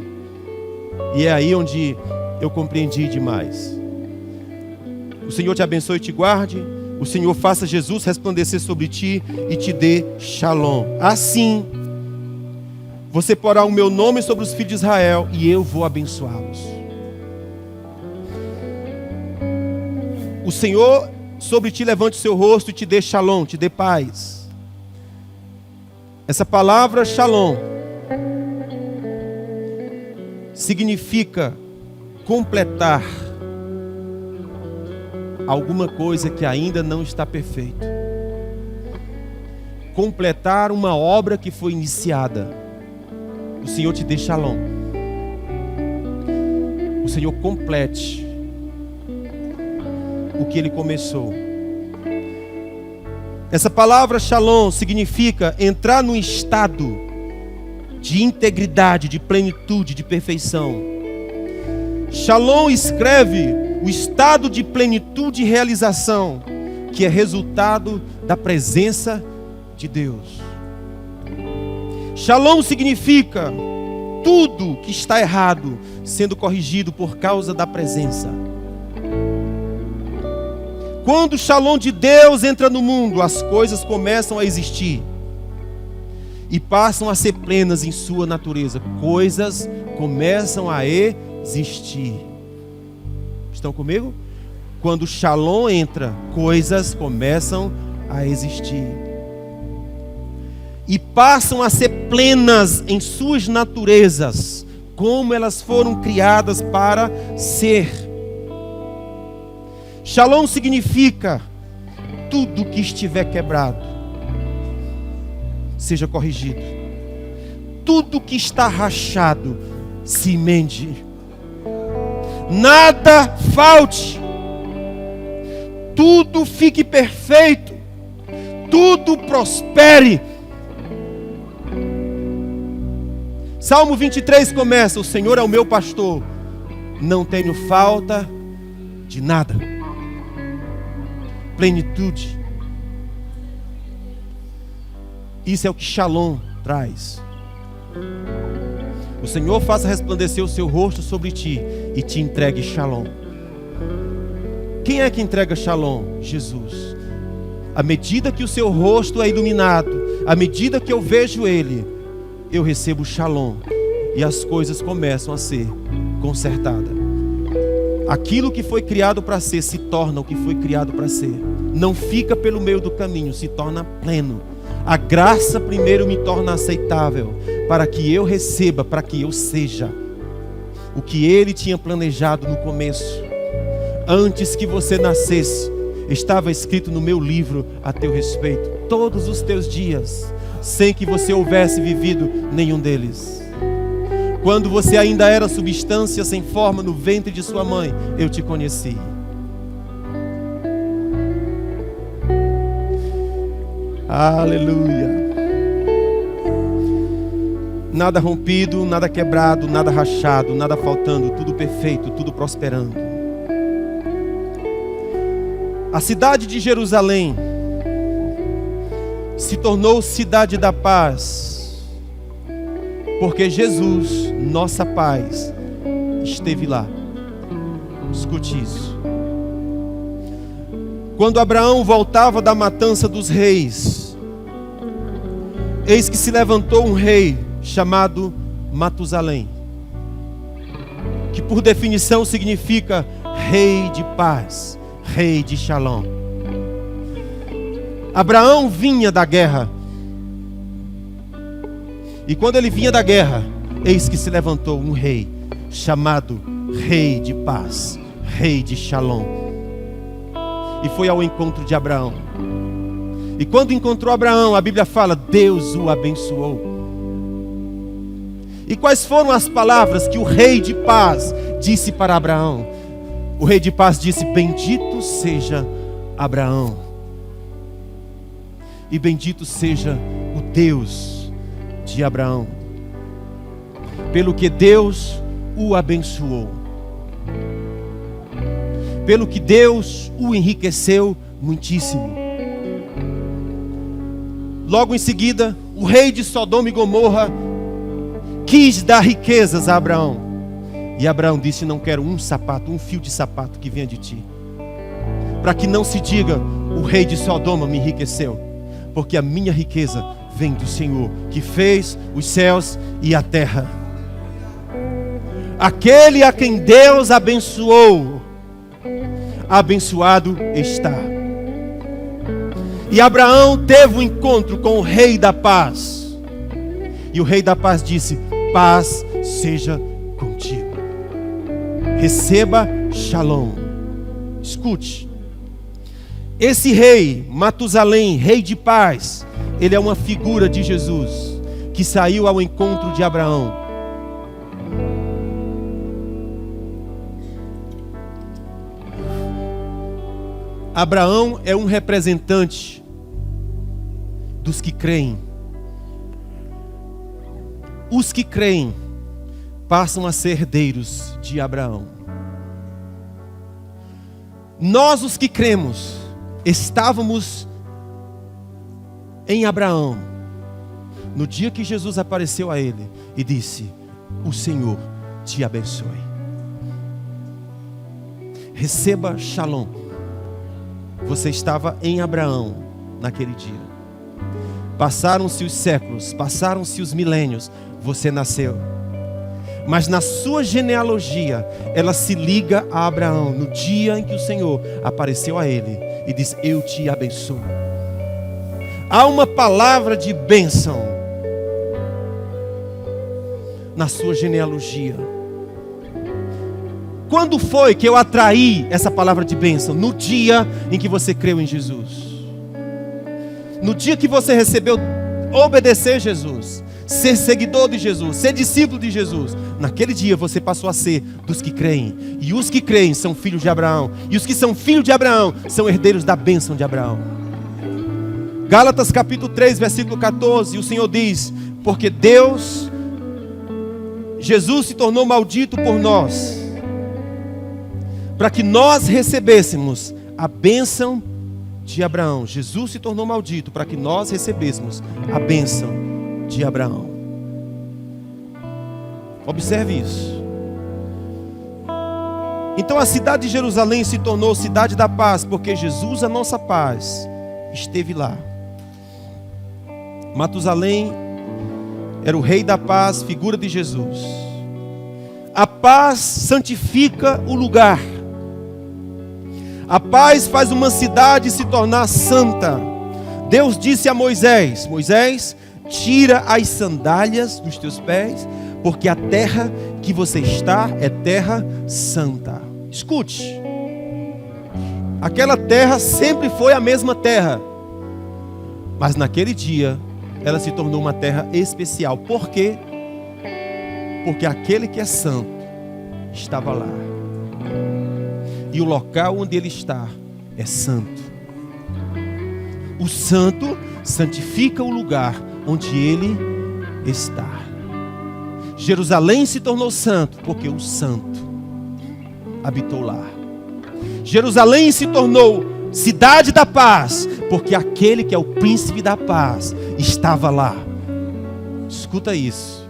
E é aí onde eu compreendi demais. O Senhor te abençoe e te guarde. O Senhor faça Jesus resplandecer sobre ti e te dê shalom. Assim, você porá o meu nome sobre os filhos de Israel e eu vou abençoá-los. O Senhor sobre ti levante o seu rosto e te dê shalom, te dê paz. Essa palavra shalom significa completar alguma coisa que ainda não está perfeita. Completar uma obra que foi iniciada. O Senhor te dê shalom. O Senhor complete o que Ele começou. Essa palavra shalom significa entrar num estado de integridade, de plenitude, de perfeição. Shalom escreve o estado de plenitude e realização que é resultado da presença de Deus. Shalom significa tudo que está errado sendo corrigido por causa da presença. Quando o shalom de Deus entra no mundo, as coisas começam a existir e passam a ser plenas em sua natureza. Coisas começam a existir. Estão comigo? Quando o shalom entra, coisas começam a existir e passam a ser plenas em suas naturezas, como elas foram criadas para ser. Shalom significa tudo que estiver quebrado seja corrigido. Tudo que está rachado se emende. Nada falte. Tudo fique perfeito. Tudo prospere. Salmo 23 começa: o Senhor é o meu pastor, não tenho falta de nada. Plenitude. Isso é o que Shalom traz. O Senhor faça resplandecer o seu rosto sobre ti e te entregue Shalom. Quem é que entrega Shalom? Jesus. À medida que o seu rosto é iluminado, à medida que eu vejo Ele, eu recebo Shalom e as coisas começam a ser consertadas. Aquilo que foi criado para ser se torna o que foi criado para ser. Não fica pelo meio do caminho, se torna pleno. A graça primeiro me torna aceitável, para que eu receba, para que eu seja o que Ele tinha planejado no começo. Antes que você nascesse, estava escrito no meu livro a teu respeito, todos os teus dias, sem que você houvesse vivido nenhum deles. Quando você ainda era substância sem forma no ventre de sua mãe, eu te conheci. Aleluia. Nada rompido, nada quebrado, nada rachado, nada faltando, tudo perfeito, tudo prosperando. A cidade de Jerusalém se tornou cidade da paz, porque Jesus, nossa paz, esteve lá. Escute isso. Quando Abraão voltava da matança dos reis, eis que se levantou um rei chamado Matusalém, que por definição significa rei de paz, rei de Shalom. Abraão vinha da guerra, e quando ele vinha da guerra, eis que se levantou um rei chamado rei de paz, rei de Shalom, e foi ao encontro de Abraão. E quando encontrou Abraão, a Bíblia fala, Deus o abençoou. E quais foram as palavras que o rei de paz disse para Abraão? O rei de paz disse, bendito seja Abraão, e bendito seja o Deus de Abraão, pelo que Deus o abençoou, pelo que Deus o enriqueceu muitíssimo. Logo em seguida, o rei de Sodoma e Gomorra quis dar riquezas a Abraão, e Abraão disse, não quero um sapato, um fio de sapato que venha de ti, para que não se diga, o rei de Sodoma me enriqueceu, porque a minha riqueza vem do Senhor, que fez os céus e a terra. Aquele a quem Deus abençoou, abençoado está. E Abraão teve um encontro com o rei da paz, e o rei da paz disse, paz seja contigo, receba Shalom. Escute, esse rei, Matusalém, rei de paz, ele é uma figura de Jesus, que saiu ao encontro de Abraão. Abraão é um representante dos que creem. Os que creem passam a ser herdeiros de Abraão. Nós, os que cremos, estávamos em Abraão no dia que Jesus apareceu a ele e disse, o Senhor te abençoe. Receba Shalom. Você estava em Abraão naquele dia. Passaram-se os séculos, passaram-se os milênios, você nasceu. Mas na sua genealogia, ela se liga a Abraão no dia em que o Senhor apareceu a ele e disse, eu te abençoo. Há uma palavra de bênção na sua genealogia. Quando foi que eu atraí essa palavra de bênção? No dia em que você creu em Jesus. No dia que você recebeu obedecer Jesus, ser seguidor de Jesus, ser discípulo de Jesus, naquele dia você passou a ser dos que creem. E os que creem são filhos de Abraão. E os que são filhos de Abraão são herdeiros da bênção de Abraão. Gálatas capítulo 3, versículo 14, o Senhor diz, porque Jesus se tornou maldito por nós, para que nós recebêssemos a bênção de Abraão. Jesus se tornou maldito para que nós recebêssemos a bênção de Abraão. Observe isso. Então a cidade de Jerusalém se tornou cidade da paz, porque Jesus, a nossa paz, esteve lá. Matusalém era o rei da paz, figura de Jesus. A paz santifica o lugar. A paz faz uma cidade se tornar santa. Deus disse a Moisés: Moisés, tira as sandálias dos teus pés, porque a terra que você está é terra santa. Escute, aquela terra sempre foi a mesma terra, mas naquele dia ela se tornou uma terra especial. Por quê? Porque aquele que é santo estava lá, e o local onde ele está é santo. O santo santifica o lugar onde ele está. Jerusalém se tornou santo porque o santo habitou lá. Jerusalém se tornou cidade da paz porque aquele que é o príncipe da paz estava lá. Escuta isso.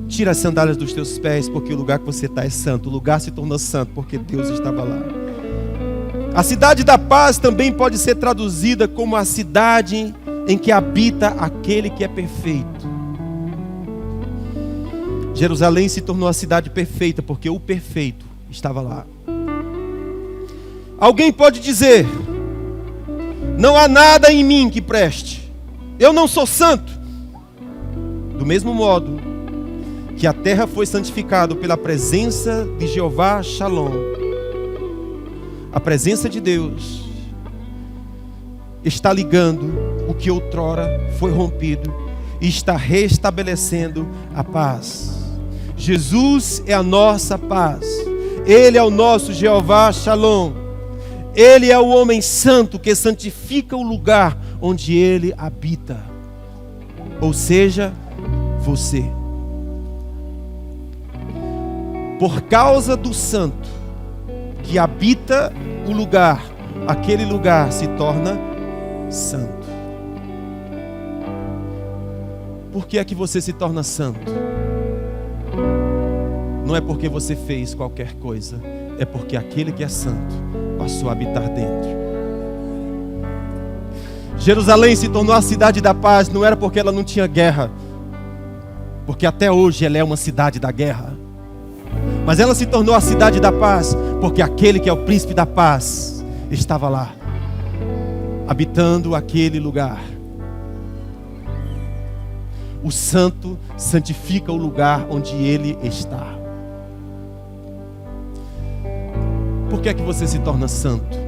Tira as sandálias dos teus pés, porque o lugar que você está é santo. O lugar se tornou santo porque Deus estava lá. A cidade da paz também pode ser traduzida como a cidade em que habita aquele que é perfeito. Jerusalém se tornou a cidade perfeita porque o perfeito estava lá. Alguém pode dizer: não há nada em mim que preste, eu não sou santo. Do mesmo modo que a terra foi santificada pela presença de Jeová Shalom, a presença de Deus está ligando o que outrora foi rompido e está restabelecendo a paz. Jesus é a nossa paz. Ele é o nosso Jeová Shalom. Ele é o homem santo que santifica o lugar onde ele habita. Ou seja, você. Por causa do santo que habita o lugar, aquele lugar se torna santo. Por que é que você se torna santo? Não é porque você fez qualquer coisa, é porque aquele que é santo passou a habitar dentro. Jerusalém se tornou a cidade da paz, não era porque ela não tinha guerra, porque até hoje ela é uma cidade da guerra. Mas ela se tornou a cidade da paz, porque aquele que é o príncipe da paz estava lá, habitando aquele lugar. O santo santifica o lugar onde ele está. Por que é que você se torna santo?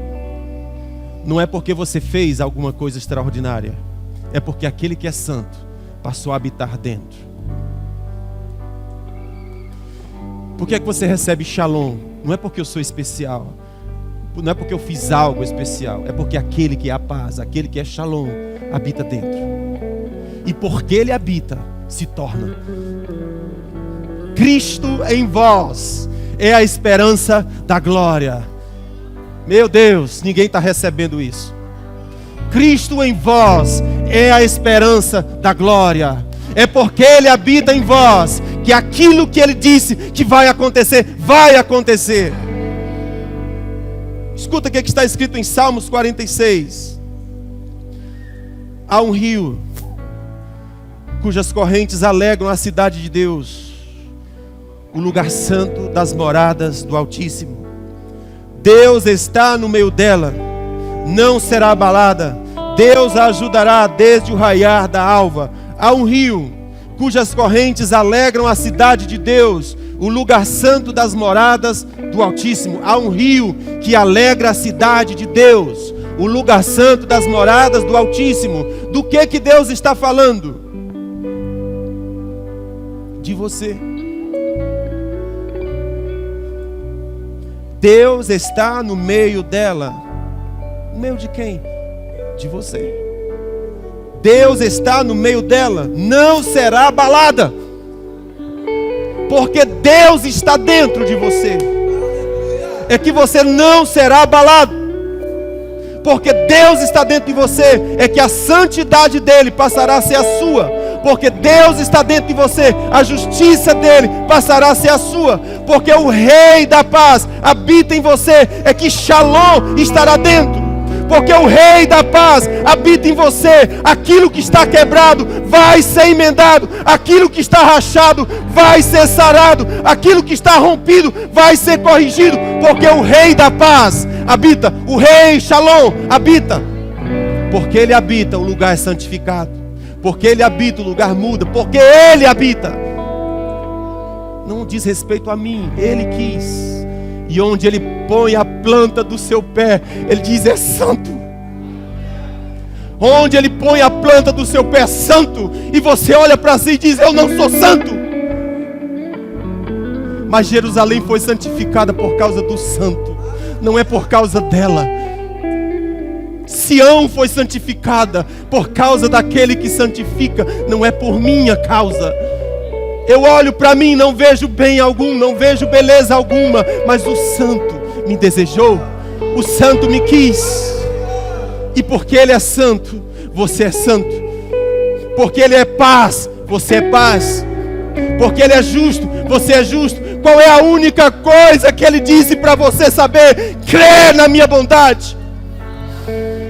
Não é porque você fez alguma coisa extraordinária, é porque aquele que é santo passou a habitar dentro. Por que é que você recebe Shalom? Não é porque eu sou especial, não é porque eu fiz algo especial, é porque aquele que é a paz, aquele que é Shalom, habita dentro. E porque ele habita, se torna. Cristo em vós é a esperança da glória. Meu Deus, ninguém está recebendo isso. Cristo em vós é a esperança da glória. É porque ele habita em vós que aquilo que ele disse que vai acontecer, vai acontecer. Escuta o que está escrito em Salmos 46. Há um rio cujas correntes alegram a cidade de Deus, o lugar santo das moradas do Altíssimo. Deus está no meio dela, não será abalada. Deus a ajudará desde o raiar da alva. Há um rio cujas correntes alegram a cidade de Deus, o lugar santo das moradas do Altíssimo. Há um rio que alegra a cidade de Deus, o lugar santo das moradas do Altíssimo. Do que Deus está falando? De você. Deus está no meio dela. No meio de quem? De você. Deus está no meio dela, não será abalada, porque Deus está dentro de você. É que você não será abalado. porque Deus está dentro de você, é que a santidade dele passará a ser a sua. Porque Deus está dentro de você, a justiça dele passará a ser a sua. Porque o Rei da paz habita em você, é que Shalom estará dentro. Porque o Rei da paz habita em você, aquilo que está quebrado vai ser emendado, aquilo que está rachado vai ser sarado, aquilo que está rompido vai ser corrigido, porque o Rei da paz habita, o Rei Shalom habita, porque Ele habita, o lugar é santificado, porque Ele habita, o lugar muda, porque Ele habita. Não diz respeito a mim, Ele quis. E onde Ele põe a planta do seu pé, Ele diz: é santo. Onde Ele põe a planta do seu pé é santo. E você olha para si e diz: eu não sou santo. Mas Jerusalém foi santificada por causa do santo, não é por causa dela. Sião foi santificada por causa daquele que santifica, não é por minha causa. Eu olho para mim, não vejo bem algum, não vejo beleza alguma, mas o santo me desejou, o santo me quis. E porque Ele é santo, você é santo. Porque Ele é paz, você é paz. Porque Ele é justo, você é justo. Qual é a única coisa que Ele disse para você saber? Crer na minha bondade.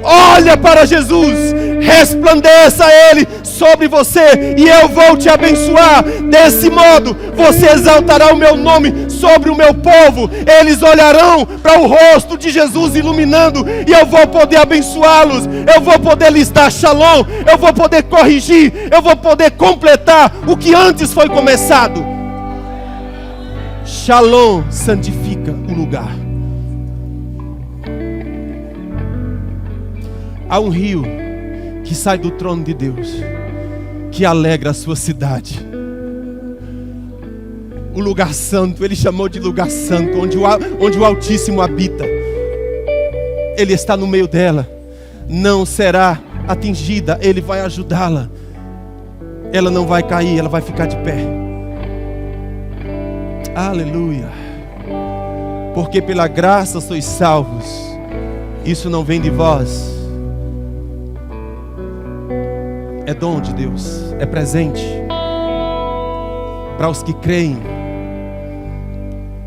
Olha para Jesus, resplandeça Ele sobre você, e eu vou te abençoar. Desse modo, você exaltará o meu nome sobre o meu povo. Eles olharão para o rosto de Jesus iluminando, e eu vou poder abençoá-los. Eu vou poder lhes dar shalom. Eu vou poder corrigir. Eu vou poder completar o que antes foi começado. Shalom santifica o lugar. Há um rio que sai do trono de Deus, que alegra a sua cidade. O lugar santo, Ele chamou de lugar santo, onde o Altíssimo habita. Ele está no meio dela, não será atingida, Ele vai ajudá-la. Ela não vai cair, ela vai ficar de pé. Aleluia. Porque pela graça sois salvos. Isso não vem de vós, é dom de Deus, é presente para os que creem,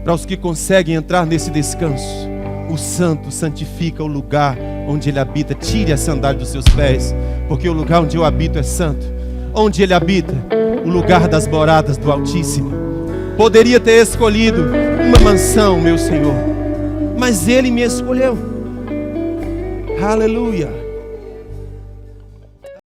para os que conseguem entrar nesse descanso. O santo santifica o lugar onde Ele habita. Tire a sandália dos seus pés, porque o lugar onde eu habito é santo. Onde Ele habita? O lugar das moradas do Altíssimo. Poderia ter escolhido uma mansão, meu Senhor, mas Ele me escolheu. Aleluia.